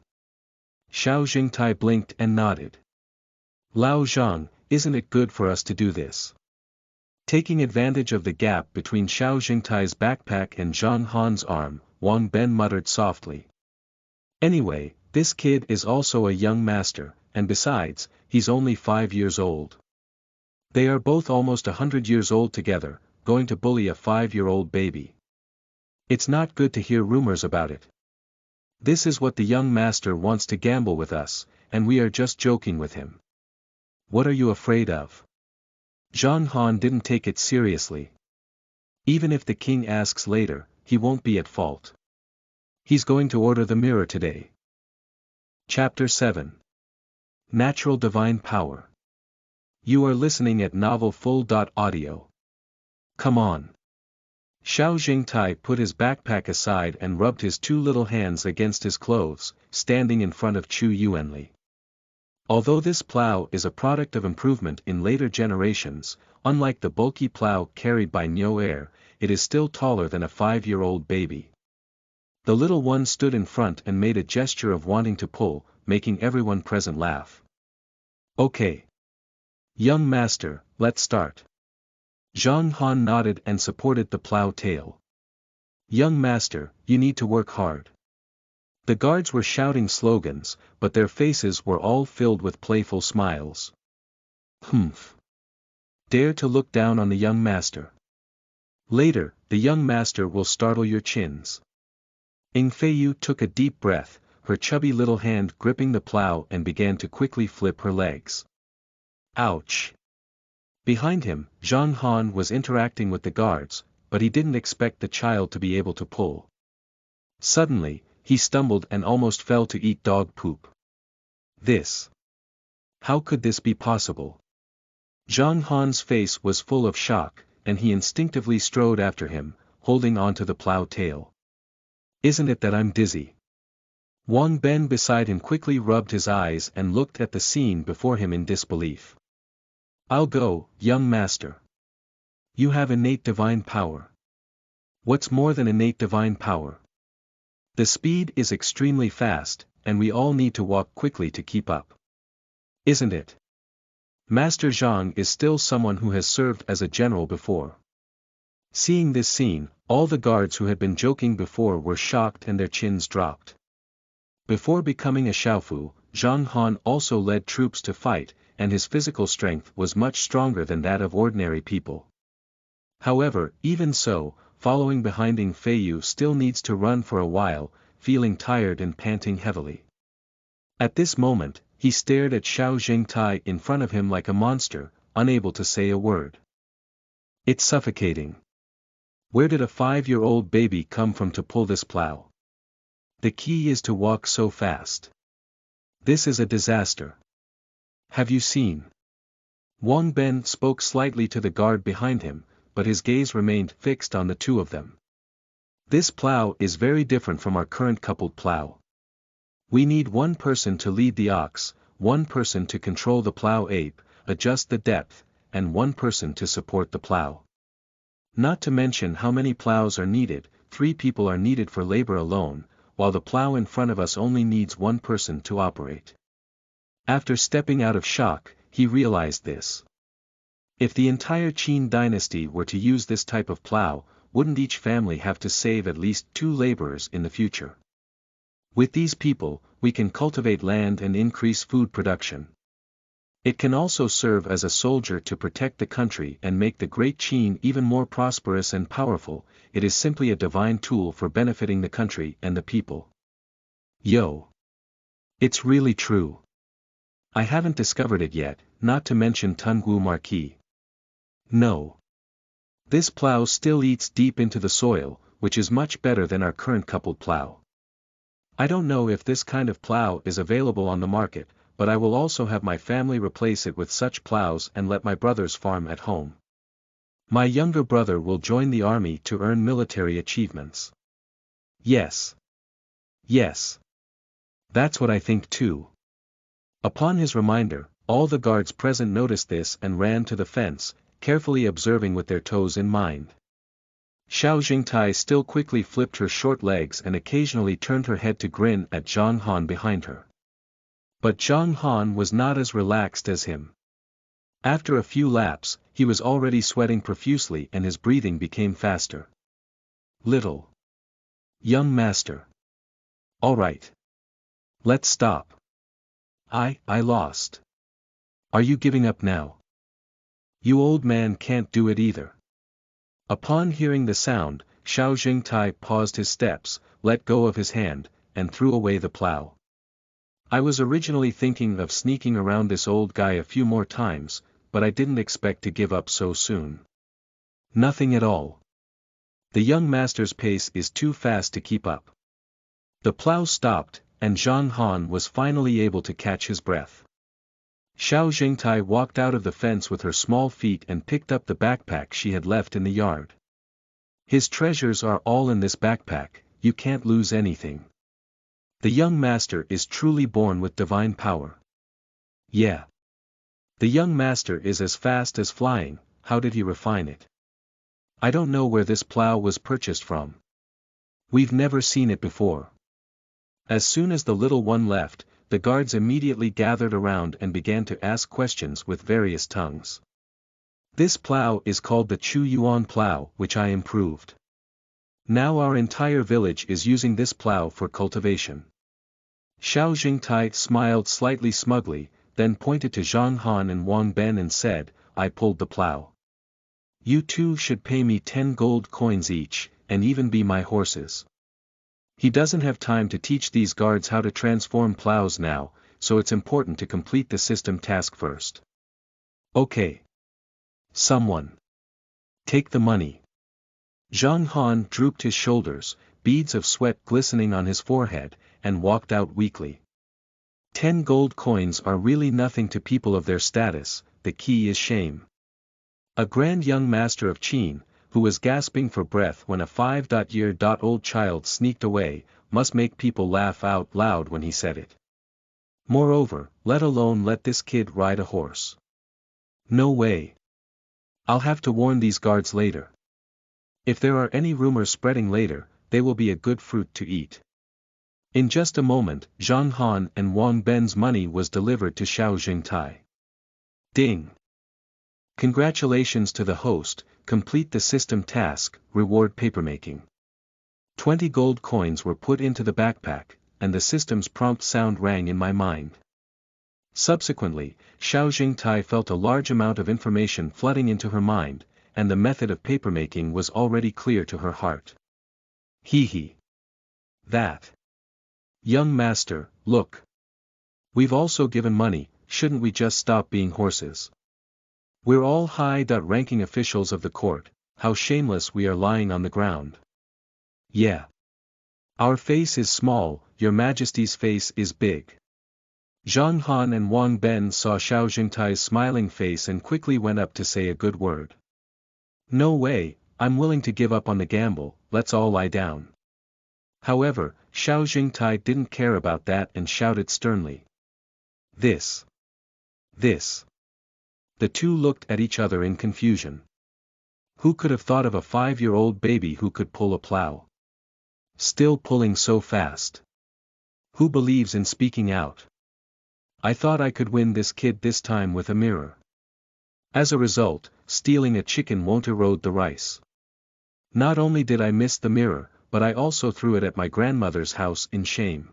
Xiao Jingtai blinked and nodded. Lao Zhang, isn't it good for us to do this? Taking advantage of the gap between Xiao Jingtai's backpack and Zhang Han's arm, Wang Ben muttered softly. Anyway, this kid is also a young master, and besides, he's only 5 years old. They are both almost 100 years old together, going to bully a 5-year-old baby. It's not good to hear rumors about it. This is what the young master wants to gamble with us, and we are just joking with him. What are you afraid of? Zhang Han didn't take it seriously. Even if the king asks later, he won't be at fault. He's going to order the mirror today. Chapter 7. Natural Divine Power. You are listening at novelfull.audio. Come on. Xiao Jingtai put his backpack aside and rubbed his two little hands against his clothes, standing in front of Chu Yuanli. Although this plow is a product of improvement in later generations, unlike the bulky plow carried by Niu Er, it is still taller than a 5-year-old baby. The little one stood in front and made a gesture of wanting to pull, making everyone present laugh. Okay. Young master, let's start. Zhang Han nodded and supported the plow tail. Young master, you need to work hard. The guards were shouting slogans, but their faces were all filled with playful smiles. Humph. Dare to look down on the young master. Later, the young master will startle your chins. Ying Feiyu took a deep breath, her chubby little hand gripping the plow and began to quickly flip her legs. Ouch. Behind him, Zhang Han was interacting with the guards, but he didn't expect the child to be able to pull. Suddenly, he stumbled and almost fell to eat dog poop. This. How could this be possible? Zhang Han's face was full of shock, and he instinctively strode after him, holding onto the plow tail. Isn't it that I'm dizzy? Wang Ben beside him quickly rubbed his eyes and looked at the scene before him in disbelief. I'll go, young master. You have innate divine power. What's more than innate divine power? The speed is extremely fast, and we all need to walk quickly to keep up. Isn't it? Master Zhang is still someone who has served as a general before. Seeing this scene, all the guards who had been joking before were shocked and their chins dropped. Before becoming a Xiaofu, Zhang Han also led troops to fight, and his physical strength was much stronger than that of ordinary people. However, even so, following behind Ying Feiyu still needs to run for a while, feeling tired and panting heavily. At this moment, he stared at Xiao Jingtai in front of him like a monster, unable to say a word. It's suffocating. Where did a 5-year-old baby come from to pull this plow? The key is to walk so fast. This is a disaster. Have you seen? Wang Ben spoke slightly to the guard behind him, but his gaze remained fixed on the two of them. This plow is very different from our current coupled plow. We need one person to lead the ox, one person to control the plow ape, adjust the depth, and one person to support the plow. Not to mention how many plows are needed, 3 people are needed for labor alone, while the plow in front of us only needs one person to operate. After stepping out of shock, he realized this. If the entire Qin dynasty were to use this type of plow, wouldn't each family have to save at least 2 laborers in the future? With these people, we can cultivate land and increase food production. It can also serve as a soldier to protect the country and make the Great Qin even more prosperous and powerful. It is simply a divine tool for benefiting the country and the people. Yo! It's really true. I haven't discovered it yet, not to mention Tungu Marquis. No. This plow still eats deep into the soil, which is much better than our current coupled plow. I don't know if this kind of plow is available on the market, but I will also have my family replace it with such plows and let my brothers farm at home. My younger brother will join the army to earn military achievements. Yes. Yes. That's what I think too. Upon his reminder, all the guards present noticed this and ran to the fence, carefully observing with their toes in mind. Xiao Jingtai still quickly flipped her short legs and occasionally turned her head to grin at Zhang Han behind her. But Zhang Han was not as relaxed as him. After a few laps, he was already sweating profusely and his breathing became faster. Little young master. All right. Let's stop. I lost. Are you giving up now? You old man can't do it either. Upon hearing the sound, Xiao Jingtai paused his steps, let go of his hand, and threw away the plow. I was originally thinking of sneaking around this old guy a few more times, but I didn't expect to give up so soon. Nothing at all. The young master's pace is too fast to keep up. The plow stopped, and Zhang Han was finally able to catch his breath. Xiao Jingtai walked out of the fence with her small feet and picked up the backpack she had left in the yard. His treasures are all in this backpack, you can't lose anything. The young master is truly born with divine power. Yeah. The young master is as fast as flying, how did he refine it? I don't know where this plow was purchased from. We've never seen it before. As soon as the little one left, the guards immediately gathered around and began to ask questions with various tongues. This plow is called the Chu Yuan plow, which I improved. Now our entire village is using this plow for cultivation. Xiao Jingtai smiled slightly smugly, then pointed to Zhang Han and Wang Ben and said, I pulled the plow. You two should pay me 10 gold coins each, and even be my horses. He doesn't have time to teach these guards how to transform plows now, so it's important to complete the system task first. Okay. Someone. Take the money. Zhang Han drooped his shoulders, beads of sweat glistening on his forehead, and walked out weakly. 10 gold coins are really nothing to people of their status, the key is shame. A grand young master of Qin, who was gasping for breath when a 5-year-old child sneaked away, must make people laugh out loud when he said it. Moreover, let alone let this kid ride a horse. No way. I'll have to warn these guards later. If there are any rumors spreading later, they will be a good fruit to eat. In just a moment, Zhang Han and Wang Ben's money was delivered to Xiao Jingtai. Ding! Congratulations to the host, complete the system task, reward papermaking. 20 gold coins were put into the backpack, and the system's prompt sound rang in my mind. Subsequently, Xiao Jingtai felt a large amount of information flooding into her mind, and the method of papermaking was already clear to her heart. Hee. That. Young master, look. We've also given money, shouldn't we just stop being horses? We're all high-ranking officials of the court, how shameless we are lying on the ground. Yeah. Our face is small, your majesty's face is big. Zhang Han and Wang Ben saw Xiao Jingtai's smiling face and quickly went up to say a good word. No way, I'm willing to give up on the gamble, let's all lie down. However, Xiao Jingtai didn't care about that and shouted sternly. This. The two looked at each other in confusion. Who could have thought of a 5-year-old baby who could pull a plow? Still pulling so fast. Who believes in speaking out? I thought I could win this kid this time with a mirror. As a result, stealing a chicken won't erode the rice. Not only did I miss the mirror, but I also threw it at my grandmother's house in shame.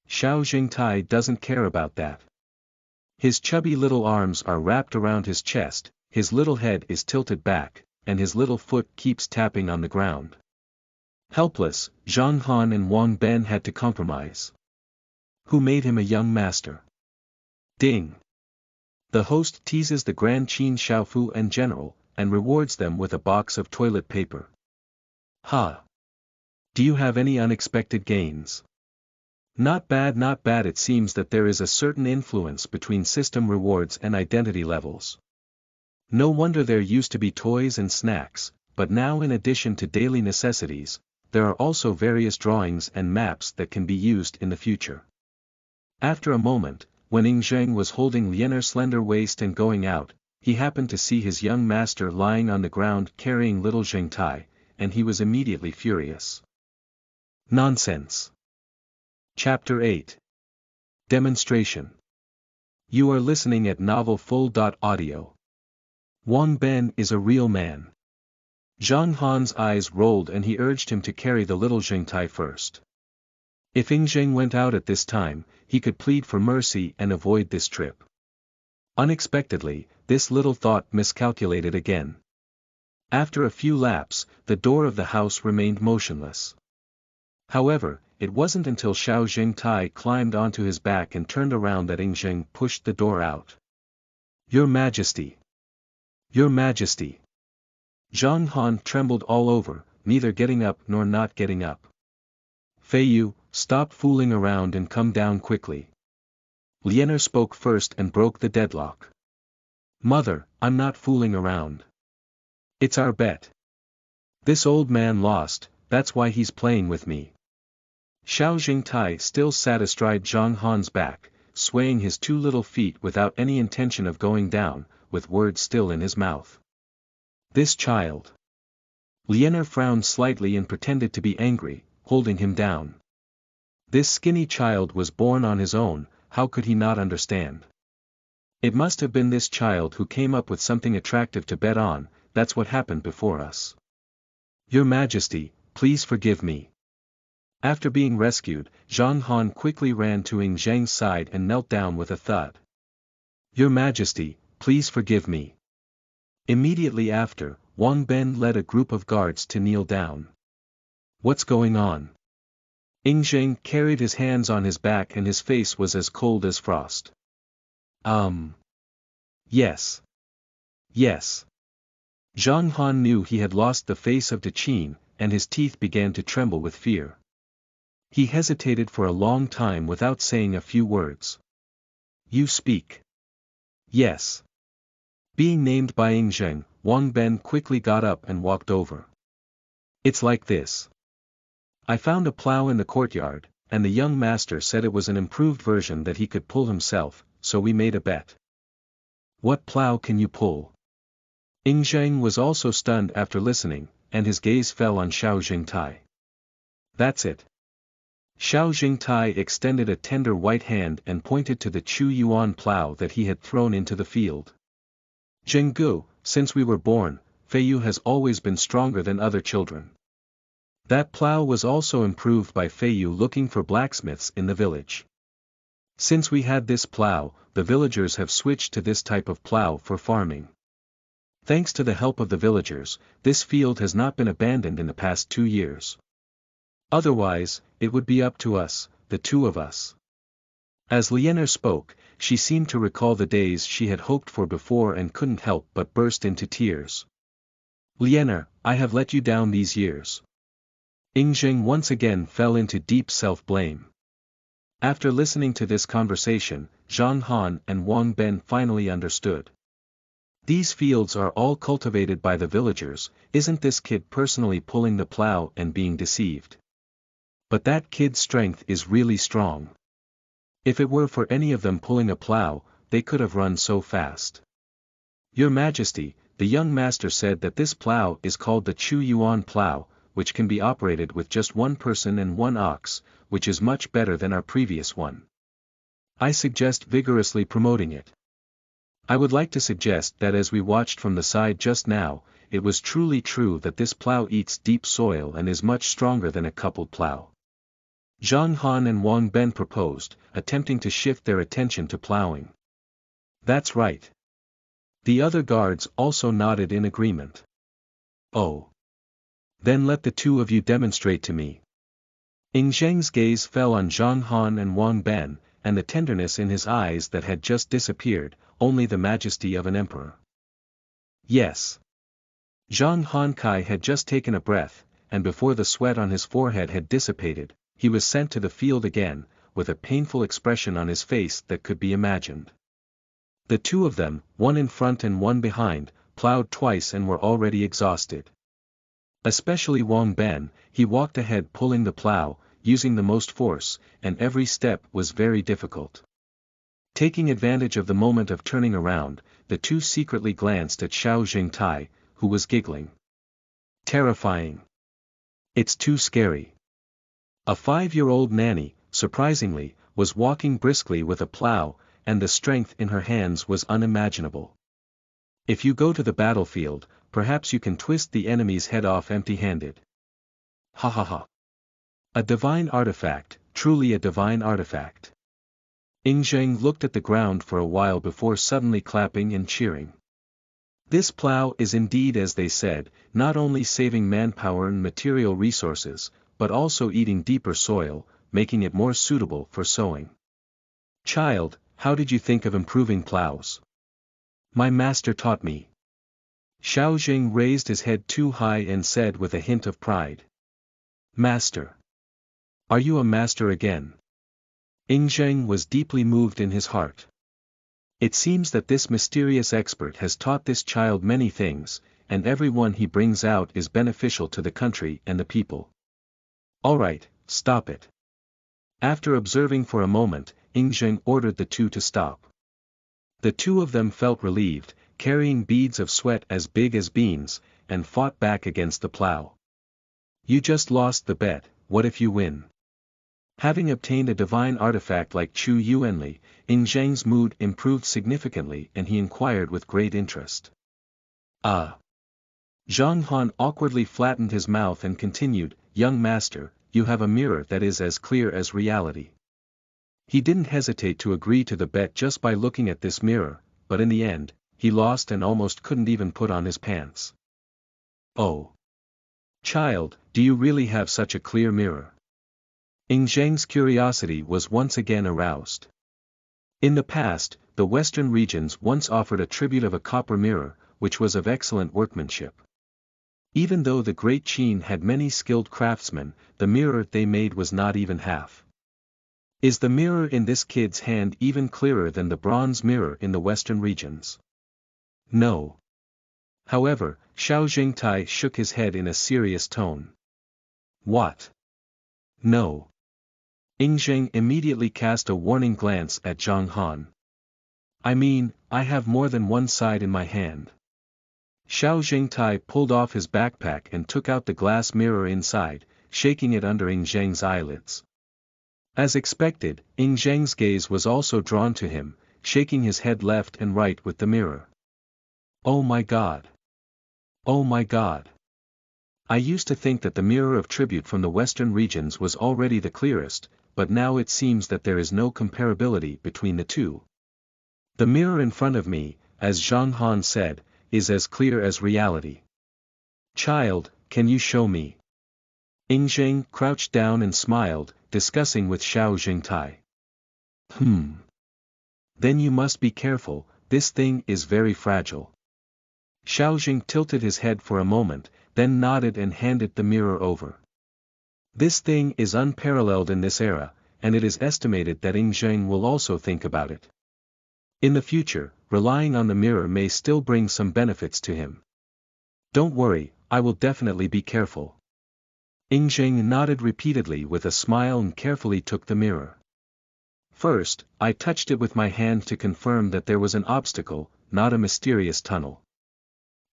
Xiao Jingtai doesn't care about that. His chubby little arms are wrapped around his chest, his little head is tilted back, and his little foot keeps tapping on the ground. Helpless, Zhang Han and Wang Ben had to compromise. Who made him a young master? Ding. The host teases the Grand Qin Xiaofu and general, and rewards them with a box of toilet paper. Ha! Do you have any unexpected gains? Not bad, not bad. It seems that there is a certain influence between system rewards and identity levels. No wonder there used to be toys and snacks, but now in addition to daily necessities, there are also various drawings and maps that can be used in the future. After a moment, when Ying Zheng was holding Lianer's slender waist and going out, he happened to see his young master lying on the ground carrying little Zhengtai, and he was immediately furious. Nonsense. Chapter 8. Demonstration. You are listening at novelfull.audio. Wang Ben is a real man. Zhang Han's eyes rolled and he urged him to carry the little Zhengtai first. If Ying Zheng went out at this time, he could plead for mercy and avoid this trip. Unexpectedly, this little thought miscalculated again. After a few laps, the door of the house remained motionless. However, it wasn't until Xiao Jingtai climbed onto his back and turned around that Ying Zheng pushed the door out. Your Majesty! Your Majesty! Zhang Han trembled all over, neither getting up nor not getting up. Feiyu, stop fooling around and come down quickly. Liener spoke first and broke the deadlock. Mother, I'm not fooling around. It's our bet. This old man lost, that's why he's playing with me. Xiao Jingtai still sat astride Zhang Han's back, swaying his two little feet without any intention of going down, with words still in his mouth. This child. Liener frowned slightly and pretended to be angry, holding him down. This skinny child was born on his own, how could he not understand? It must have been this child who came up with something attractive to bet on, that's what happened before us. Your Majesty, please forgive me. After being rescued, Zhang Han quickly ran to Ying Zheng's side and knelt down with a thud. Your Majesty, please forgive me. Immediately after, Wang Ben led a group of guards to kneel down. What's going on? Ying Zheng carried his hands on his back and his face was as cold as frost. Yes. Yes. Zhang Han knew he had lost the face of Qin, and his teeth began to tremble with fear. He hesitated for a long time without saying a few words. You speak. Yes. Being named by Ying Zheng, Wang Ben quickly got up and walked over. It's like this. I found a plow in the courtyard, and the young master said it was an improved version that he could pull himself, so we made a bet. What plow can you pull? Ying Zheng was also stunned after listening, and his gaze fell on Xiao Jingtai. That's it. Xiao Jingtai extended a tender white hand and pointed to the Chu Yuan plow that he had thrown into the field. Zhenggu, since we were born, Feiyu has always been stronger than other children. That plow was also improved by Feiyu looking for blacksmiths in the village. Since we had this plow, the villagers have switched to this type of plow for farming. Thanks to the help of the villagers, this field has not been abandoned in the past 2 years. Otherwise, it would be up to us, the two of us. As Liener spoke, she seemed to recall the days she had hoped for before and couldn't help but burst into tears. Liener, I have let you down these years. Ying Zheng once again fell into deep self-blame. After listening to this conversation, Zhang Han and Wang Ben finally understood. These fields are all cultivated by the villagers, isn't this kid personally pulling the plow and being deceived? But that kid's strength is really strong. If it were for any of them pulling a plow, they could have run so fast. Your Majesty, the young master said that this plow is called the Chu Yuan plow, which can be operated with just one person and one ox, which is much better than our previous one. I suggest vigorously promoting it. I would like to suggest that as we watched from the side just now, it was truly true that this plow eats deep soil and is much stronger than a coupled plow. Zhang Han and Wang Ben proposed, attempting to shift their attention to plowing. That's right. The other guards also nodded in agreement. Oh. Then let the two of you demonstrate to me. Ying Zheng's gaze fell on Zhang Han and Wang Ben, and the tenderness in his eyes that had just disappeared, only the majesty of an emperor. Yes. Zhang Han Kai had just taken a breath, and before the sweat on his forehead had dissipated, he was sent to the field again, with a painful expression on his face that could be imagined. The two of them, one in front and one behind, plowed twice and were already exhausted. Especially Wang Ben, he walked ahead pulling the plow, using the most force, and every step was very difficult. Taking advantage of the moment of turning around, the two secretly glanced at Xiao Jingtai, who was giggling. Terrifying. It's too scary. A 5-year-old nanny, surprisingly, was walking briskly with a plow, and the strength in her hands was unimaginable. If you go to the battlefield, perhaps you can twist the enemy's head off empty-handed. Ha ha ha. A divine artifact, truly a divine artifact. Ying Zheng looked at the ground for a while before suddenly clapping and cheering. This plow is indeed, as they said, not only saving manpower and material resources, but also eating deeper soil, making it more suitable for sowing. Child, how did you think of improving plows? My master taught me. Xiao Jing raised his head too high and said with a hint of pride. Master. Are you a master again? Ying Zheng was deeply moved in his heart. It seems that this mysterious expert has taught this child many things, and every one he brings out is beneficial to the country and the people. All right, stop it. After observing for a moment, Ying Zheng ordered the two to stop. The two of them felt relieved, carrying beads of sweat as big as beans, and fought back against the plow. You just lost the bet, what if you win? Having obtained a divine artifact like Chu Yuanli, Ying Zheng's mood improved significantly and he inquired with great interest. Ah. Zhang Han awkwardly flattened his mouth and continued, Young master, you have a mirror that is as clear as reality. He didn't hesitate to agree to the bet just by looking at this mirror, but in the end, he lost and almost couldn't even put on his pants. Oh. Child, do you really have such a clear mirror? Ying Zheng's curiosity was once again aroused. In the past, the western regions once offered a tribute of a copper mirror, which was of excellent workmanship. Even though the Great Qin had many skilled craftsmen, the mirror they made was not even half. Is the mirror in this kid's hand even clearer than the bronze mirror in the western regions? No. However, Xiao Jingtai shook his head in a serious tone. What? No. Ying Zheng immediately cast a warning glance at Zhang Han. I mean, I have more than one side in my hand. Xiao Jingtai pulled off his backpack and took out the glass mirror inside, shaking it under Ying Zheng's eyelids. As expected, Ying Zheng's gaze was also drawn to him, shaking his head left and right with the mirror. Oh my God! Oh my God! I used to think that the mirror of tribute from the western regions was already the clearest, but now it seems that there is no comparability between the two. The mirror in front of me, as Zhang Han said, is as clear as reality. Child, can you show me? Ying Zheng crouched down and smiled, discussing with Xiao Jingtai. Then you must be careful, this thing is very fragile. Xiao Jing tilted his head for a moment, then nodded and handed the mirror over. This thing is unparalleled in this era, and it is estimated that Ying Zheng will also think about it. In the future, relying on the mirror may still bring some benefits to him. Don't worry, I will definitely be careful. Ying Zheng nodded repeatedly with a smile and carefully took the mirror. First, I touched it with my hand to confirm that there was an obstacle, not a mysterious tunnel.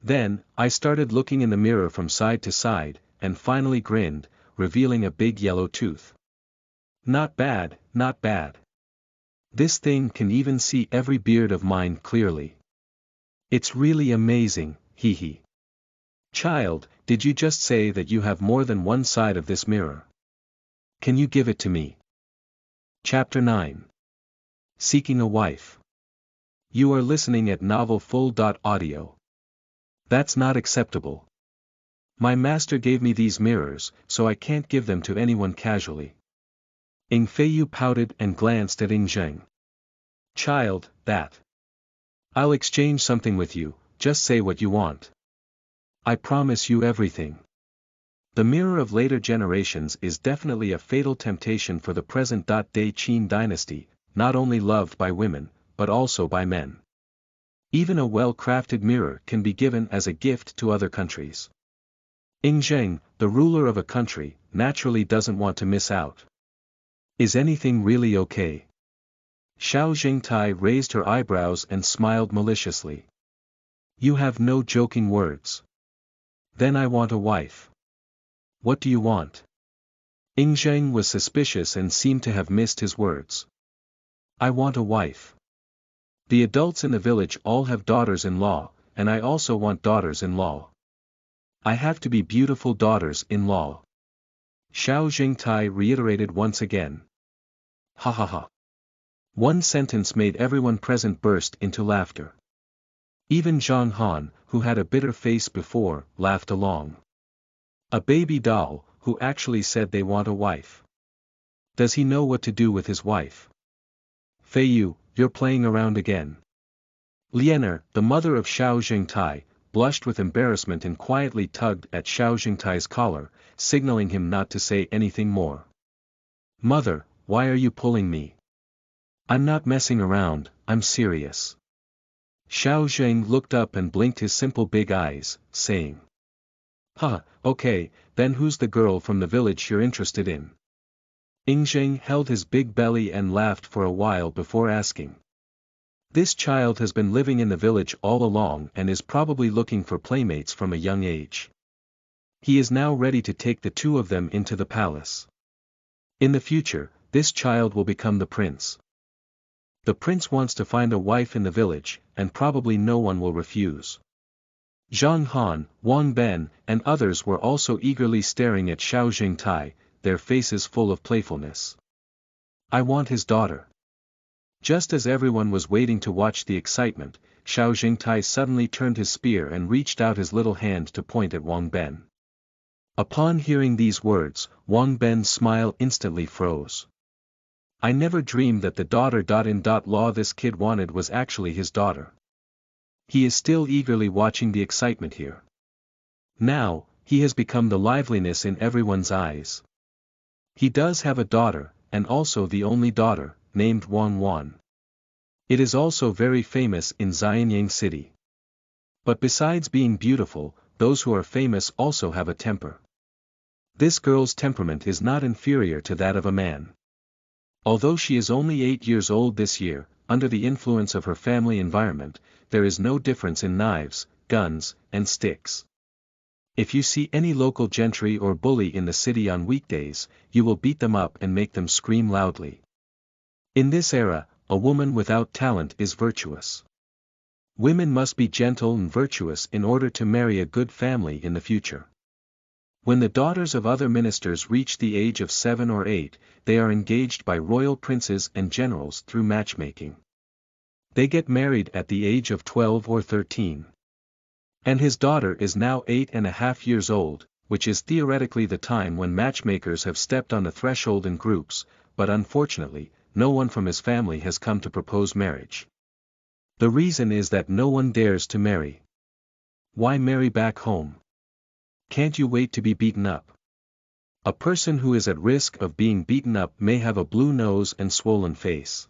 Then, I started looking in the mirror from side to side, and finally grinned, revealing a big yellow tooth. Not bad, not bad. This thing can even see every beard of mine clearly. It's really amazing, hee hee. Child, did you just say that you have more than one side of this mirror? Can you give it to me? Chapter 9. Seeking a Wife. You are listening at novelfull.audio. That's not acceptable. My master gave me these mirrors, so I can't give them to anyone casually. Ying Feiyu pouted and glanced at Ying Zheng. Child, that. I'll exchange something with you, just say what you want. I promise you everything. The mirror of later generations is definitely a fatal temptation for the present-day Qin dynasty, not only loved by women, but also by men. Even a well-crafted mirror can be given as a gift to other countries. Ying Zheng, the ruler of a country, naturally doesn't want to miss out. Is anything really okay? Xiao Jingtai raised her eyebrows and smiled maliciously. You have no joking words. Then I want a wife. What do you want? Ying Zheng was suspicious and seemed to have missed his words. I want a wife. The adults in the village all have daughters-in-law, and I also want daughters-in-law. I have to be beautiful daughters-in-law. Xiao Jingtai reiterated once again. Ha ha ha. One sentence made everyone present burst into laughter. Even Zhang Han, who had a bitter face before, laughed along. A baby doll, who actually said they want a wife. Does he know what to do with his wife? Feiyu, you're playing around again. Liener, the mother of Xiao Jingtai, blushed with embarrassment and quietly tugged at Xiao Jingtai's collar, signaling him not to say anything more. Mother, why are you pulling me? I'm not messing around, I'm serious. Xiao Zheng looked up and blinked his simple big eyes, saying. Huh, okay, then who's the girl from the village you're interested in? Ying Zheng held his big belly and laughed for a while before asking. This child has been living in the village all along and is probably looking for playmates from a young age. He is now ready to take the two of them into the palace. In the future, this child will become the prince. The prince wants to find a wife in the village, and probably no one will refuse. Zhang Han, Wang Ben, and others were also eagerly staring at Xiao Jingtai, their faces full of playfulness. I want his daughter. Just as everyone was waiting to watch the excitement, Xiao Jingtai suddenly turned his spear and reached out his little hand to point at Wang Ben. Upon hearing these words, Wang Ben's smile instantly froze. I never dreamed that the daughter-in-law this kid wanted was actually his daughter. He is still eagerly watching the excitement here. Now, he has become the liveliness in everyone's eyes. He does have a daughter, and also the only daughter, named Wang Wan. It is also very famous in Xianyang City. But besides being beautiful, those who are famous also have a temper. This girl's temperament is not inferior to that of a man. Although she is only 8 years old this year, under the influence of her family environment, there is no difference in knives, guns, and sticks. If you see any local gentry or bully in the city on weekdays, you will beat them up and make them scream loudly. In this era, a woman without talent is virtuous. Women must be gentle and virtuous in order to marry a good family in the future. When the daughters of other ministers reach the age of 7 or 8, they are engaged by royal princes and generals through matchmaking. They get married at the age of 12 or 13. And his daughter is now 8.5 years old, which is theoretically the time when matchmakers have stepped on the threshold in groups, but unfortunately, no one from his family has come to propose marriage. The reason is that no one dares to marry. Why marry back home? Can't you wait to be beaten up? A person who is at risk of being beaten up may have a blue nose and swollen face.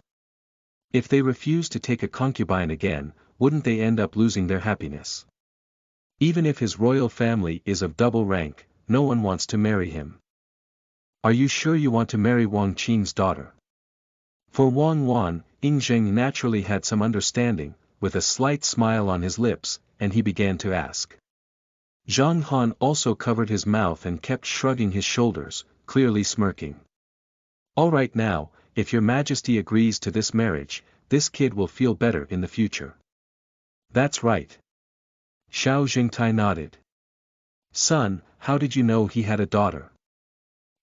If they refuse to take a concubine again, wouldn't they end up losing their happiness? Even if his royal family is of double rank, no one wants to marry him. Are you sure you want to marry Wang Qing's daughter? For Wang Wan, Ying Zheng naturally had some understanding, with a slight smile on his lips, and he began to ask. Zhang Han also covered his mouth and kept shrugging his shoulders, clearly smirking. All right now, if your majesty agrees to this marriage, this kid will feel better in the future. That's right. Xiao Jingtai nodded. Son, how did you know he had a daughter?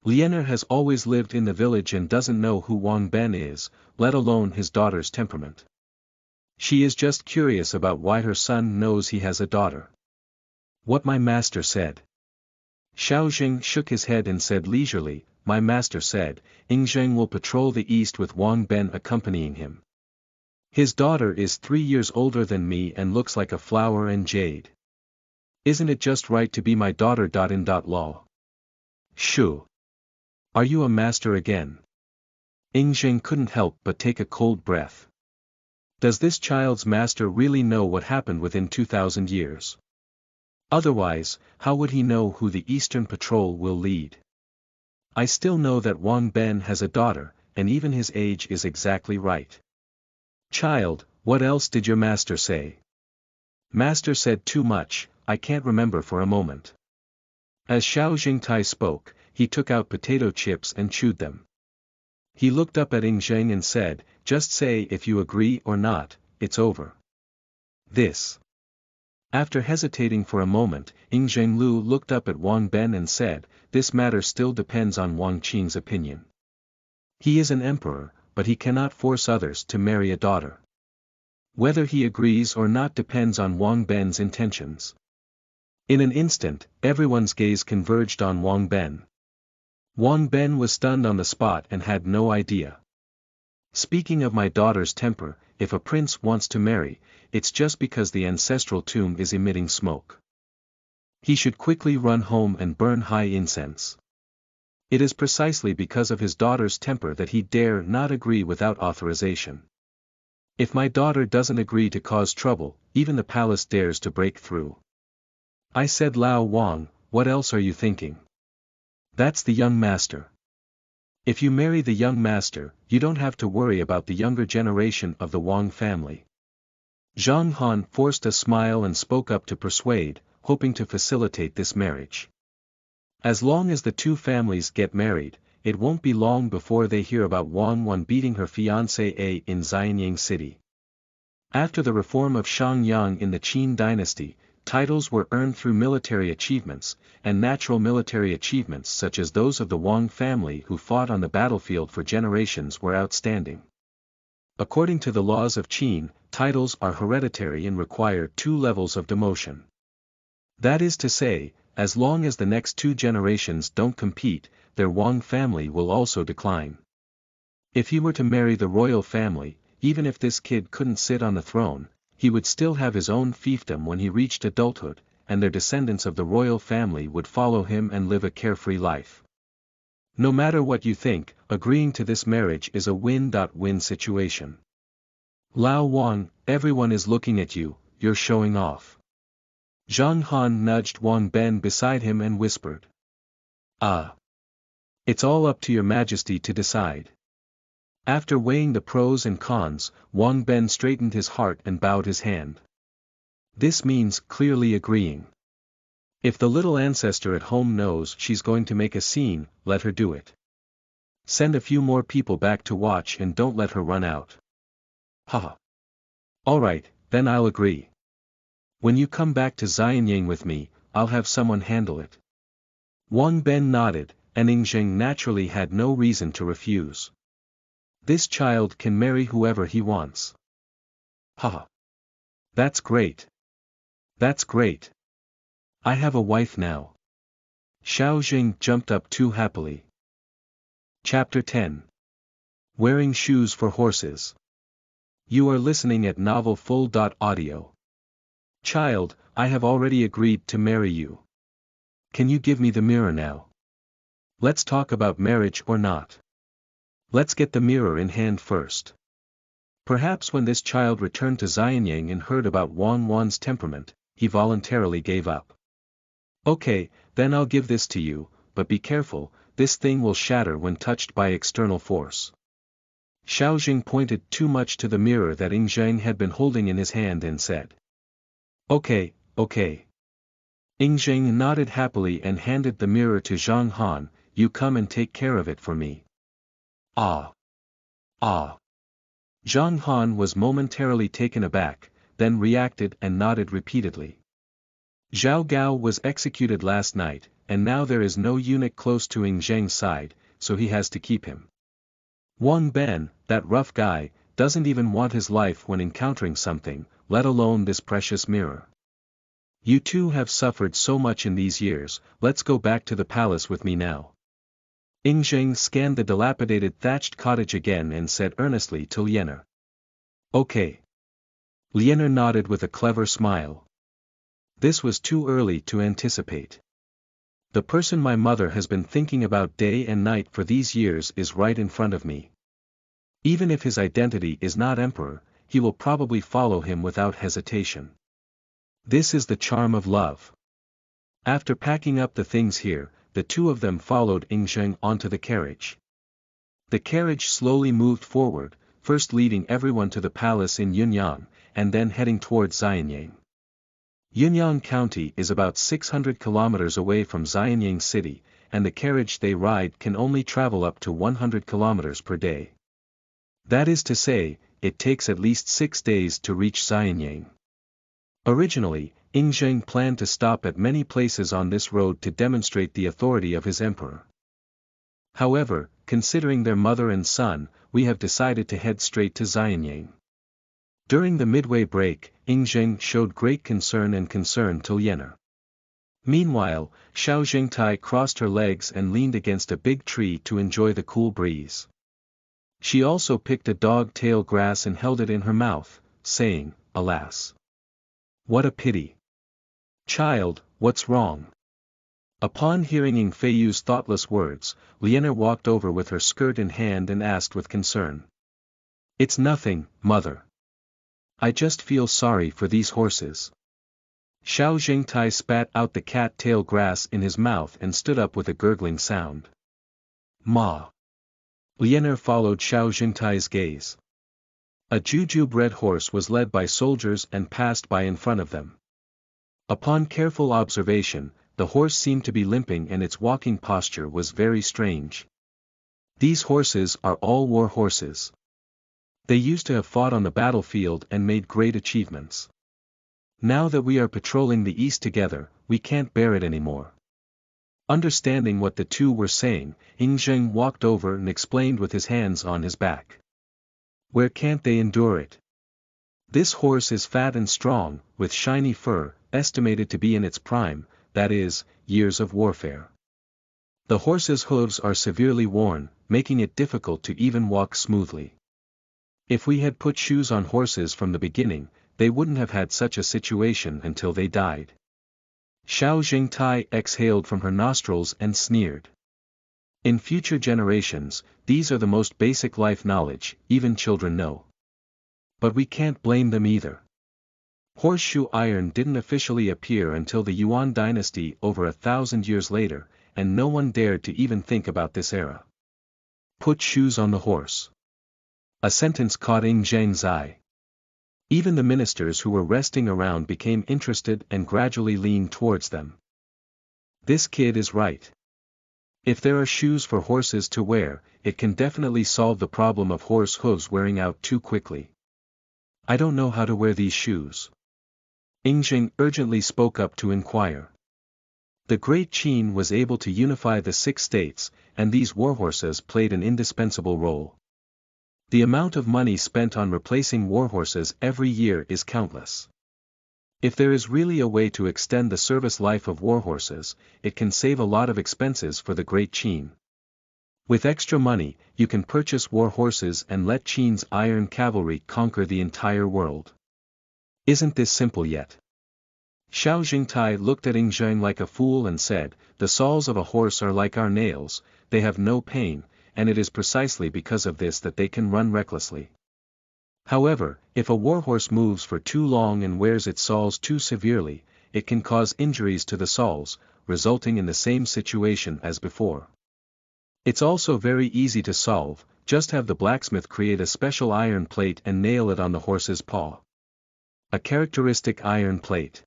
Lianer has always lived in the village and doesn't know who Wang Ben is, let alone his daughter's temperament. She is just curious about why her son knows he has a daughter. What my master said. Xiao Jing shook his head and said leisurely, my master said, Ying Zheng will patrol the east with Wang Ben accompanying him. His daughter is 3 years older than me and looks like a flower and jade. Isn't it just right to be my daughter? Law. Shoo. Are you a master again? Ying Zheng couldn't help but take a cold breath. Does this child's master really know what happened within 2,000 years? Otherwise, how would he know who the Eastern Patrol will lead? I still know that Wang Ben has a daughter, and even his age is exactly right. Child, what else did your master say? Master said too much, I can't remember for a moment. As Xiao Jingtai spoke, he took out potato chips and chewed them. He looked up at Ying Zheng and said, just say if you agree or not, it's over. This. After hesitating for a moment, Ying Zhenglu looked up at Wang Ben and said, this matter still depends on Wang Qin's opinion. He is an emperor, but he cannot force others to marry a daughter. Whether he agrees or not depends on Wang Ben's intentions. In an instant, everyone's gaze converged on Wang Ben. Wang Ben was stunned on the spot and had no idea. Speaking of my daughter's temper, if a prince wants to marry, it's just because the ancestral tomb is emitting smoke. He should quickly run home and burn high incense. It is precisely because of his daughter's temper that he dare not agree without authorization. If my daughter doesn't agree to cause trouble, even the palace dares to break through. I said, Lao Wang, what else are you thinking? That's the young master. If you marry the young master, you don't have to worry about the younger generation of the Wang family. Zhang Han forced a smile and spoke up to persuade, hoping to facilitate this marriage. As long as the two families get married, it won't be long before they hear about Wang Wan beating her fiancé in Xianyang City. After the reform of Shangyang in the Qin dynasty, titles were earned through military achievements, and natural military achievements such as those of the Wang family who fought on the battlefield for generations were outstanding. According to the laws of Qin, titles are hereditary and require 2 levels of demotion. That is to say, as long as the next 2 generations don't compete, their Wang family will also decline. If he were to marry the royal family, even if this kid couldn't sit on the throne, he would still have his own fiefdom when he reached adulthood, and their descendants of the royal family would follow him and live a carefree life. No matter what you think, agreeing to this marriage is a win-win situation. Lao Wang, everyone is looking at you, you're showing off. Zhang Han nudged Wang Ben beside him and whispered. It's all up to your majesty to decide. After weighing the pros and cons, Wang Ben straightened his heart and bowed his hand. This means clearly agreeing. If the little ancestor at home knows she's going to make a scene, let her do it. Send a few more people back to watch and don't let her run out. Haha. Alright, then I'll agree. When you come back to Xianyang with me, I'll have someone handle it. Wang Ben nodded, and Ying Zheng naturally had no reason to refuse. This child can marry whoever he wants. Haha. That's great. That's great. I have a wife now. Xiao Jing jumped up too happily. Chapter 10. Wearing Shoes for Horses. You are listening at novelfull.audio. Child, I have already agreed to marry you. Can you give me the mirror now? Let's talk about marriage or not. Let's get the mirror in hand first. Perhaps when this child returned to Xianyang and heard about Wang Wan's temperament, he voluntarily gave up. Okay, then I'll give this to you, but be careful, this thing will shatter when touched by external force. Xiao Jing pointed too much to the mirror that Ying Zheng had been holding in his hand and said. Okay. Ying Zheng nodded happily and handed the mirror to Zhang Han, you come and take care of it for me. Zhang Han was momentarily taken aback, then reacted and nodded repeatedly. Zhao Gao was executed last night, and now there is no eunuch close to Ying Zheng's side, so he has to keep him. Wang Ben, that rough guy, doesn't even want his life when encountering something, let alone this precious mirror. You two have suffered so much in these years, let's go back to the palace with me now. Ying Zheng scanned the dilapidated thatched cottage again and said earnestly to Lianer. Okay. Lianer nodded with a clever smile. This was too early to anticipate. The person my mother has been thinking about day and night for these years is right in front of me. Even if his identity is not emperor, he will probably follow him without hesitation. This is the charm of love. After packing up the things here, the two of them followed Ying Zheng onto the carriage. The carriage slowly moved forward, first leading everyone to the palace in Yunyang, and then heading towards Xianyang. Yunyang County is about 600 kilometers away from Xianyang City, and the carriage they ride can only travel up to 100 kilometers per day. That is to say, it takes at least 6 days to reach Xianyang. Originally, Ying Zheng planned to stop at many places on this road to demonstrate the authority of his emperor. However, considering their mother and son, we have decided to head straight to Xianyang. During the midway break, Ying Zheng showed great concern to Lianer. Meanwhile, Xiao Jingtai crossed her legs and leaned against a big tree to enjoy the cool breeze. She also picked a dog-tail grass and held it in her mouth, saying, "Alas! What a pity! Child, what's wrong?" Upon hearing Ying Feiyu's thoughtless words, Lianer walked over with her skirt in hand and asked with concern. "It's nothing, mother. I just feel sorry for these horses." Xiao Jingtai spat out the cat-tail grass in his mouth and stood up with a gurgling sound. "Ma." Lianer followed Xiao Jingtai's gaze. A Juju-bred horse was led by soldiers and passed by in front of them. Upon careful observation, the horse seemed to be limping and its walking posture was very strange. These horses are all war horses. They used to have fought on the battlefield and made great achievements. Now that we are patrolling the east together, we can't bear it anymore. Understanding what the two were saying, Ying Zheng walked over and explained with his hands on his back. Where can't they endure it? This horse is fat and strong, with shiny fur, estimated to be in its prime, that is, years of warfare. The horse's hooves are severely worn, making it difficult to even walk smoothly. If we had put shoes on horses from the beginning, they wouldn't have had such a situation until they died. Xiao Jingtai exhaled from her nostrils and sneered. In future generations, these are the most basic life knowledge, even children know. But we can't blame them either. Horseshoe iron didn't officially appear until the Yuan dynasty over 1,000 years later, and no one dared to even think about this era. Put shoes on the horse. A sentence caught Ying Zheng's eye. Even the ministers who were resting around became interested and gradually leaned towards them. This kid is right. If there are shoes for horses to wear, it can definitely solve the problem of horse hooves wearing out too quickly. I don't know how to wear these shoes. Ying Zheng urgently spoke up to inquire. The Great Qin was able to unify the 6 states, and these warhorses played an indispensable role. The amount of money spent on replacing warhorses every year is countless. If there is really a way to extend the service life of warhorses, it can save a lot of expenses for the Great Qin. With extra money, you can purchase warhorses and let Qin's iron cavalry conquer the entire world. Isn't this simple yet? Xiao Jingtai looked at Ying Zheng like a fool and said, "The soles of a horse are like our nails, they have no pain, and it is precisely because of this that they can run recklessly. However, if a warhorse moves for too long and wears its soles too severely, it can cause injuries to the soles, resulting in the same situation as before. It's also very easy to solve, just have the blacksmith create a special iron plate and nail it on the horse's paw. A characteristic iron plate."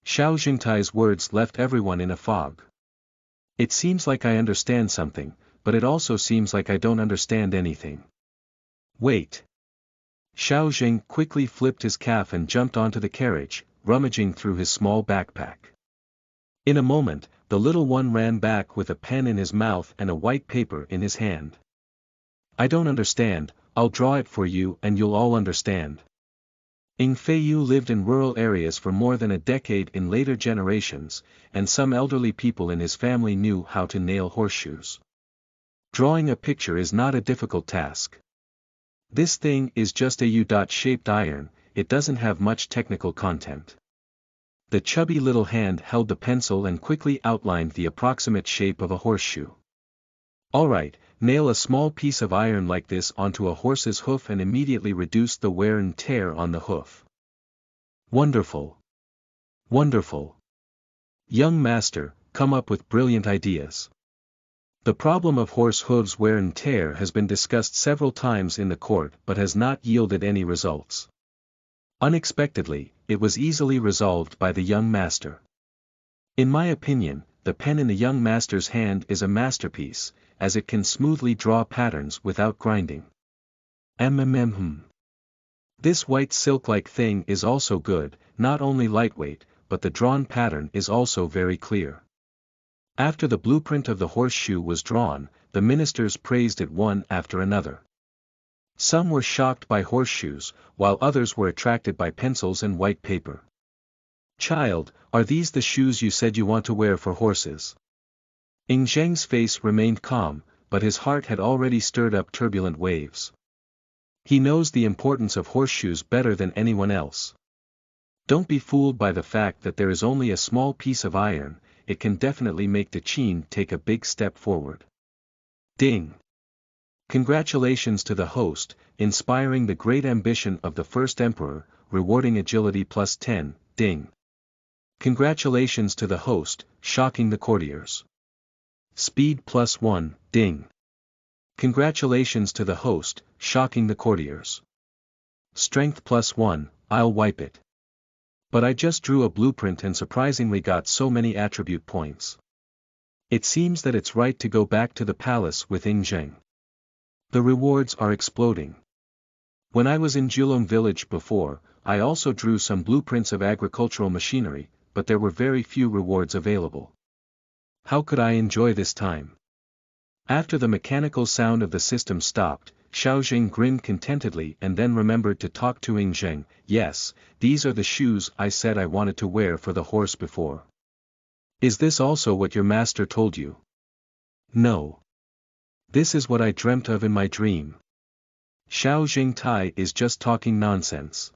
Xiao Jingtai's words left everyone in a fog. It seems like I understand something, but it also seems like I don't understand anything. Wait. Xiao Zheng quickly flipped his calf and jumped onto the carriage, rummaging through his small backpack. In a moment, the little one ran back with a pen in his mouth and a white paper in his hand. I don't understand, I'll draw it for you and you'll all understand. Ying Feiyu lived in rural areas for more than a decade in later generations, and some elderly people in his family knew how to nail horseshoes. Drawing a picture is not a difficult task. This thing is just a U-shaped iron, it doesn't have much technical content. The chubby little hand held the pencil and quickly outlined the approximate shape of a horseshoe. Alright, nail a small piece of iron like this onto a horse's hoof and immediately reduce the wear and tear on the hoof. Wonderful. Wonderful. Young master, come up with brilliant ideas. The problem of horse hooves wear and tear has been discussed several times in the court but has not yielded any results. Unexpectedly, it was easily resolved by the young master. In my opinion, the pen in the young master's hand is a masterpiece, as it can smoothly draw patterns without grinding. This white silk-like thing is also good, not only lightweight, but the drawn pattern is also very clear. After the blueprint of the horseshoe was drawn, the ministers praised it one after another. Some were shocked by horseshoes, while others were attracted by pencils and white paper. Child, are these the shoes you said you want to wear for horses? Ying Zheng's face remained calm, but his heart had already stirred up turbulent waves. He knows the importance of horseshoes better than anyone else. Don't be fooled by the fact that there is only a small piece of iron, it can definitely make the Qin take a big step forward. Ding! Congratulations to the host, inspiring the great ambition of the first emperor, rewarding agility +10, ding! Congratulations to the host, shocking the courtiers. Speed +1, ding! Congratulations to the host, shocking the courtiers. Strength +1, I'll wipe it. But I just drew a blueprint and surprisingly got so many attribute points. It seems that it's right to go back to the palace with Ying Zheng. The rewards are exploding. When I was in Julong village before, I also drew some blueprints of agricultural machinery, but there were very few rewards available. How could I enjoy this time? After the mechanical sound of the system stopped, Xiao Zheng grinned contentedly and then remembered to talk to Ying Zheng. Yes, these are the shoes I said I wanted to wear for the horse before. Is this also what your master told you? No. This is what I dreamt of in my dream. Xiao Zheng Tai is just talking nonsense.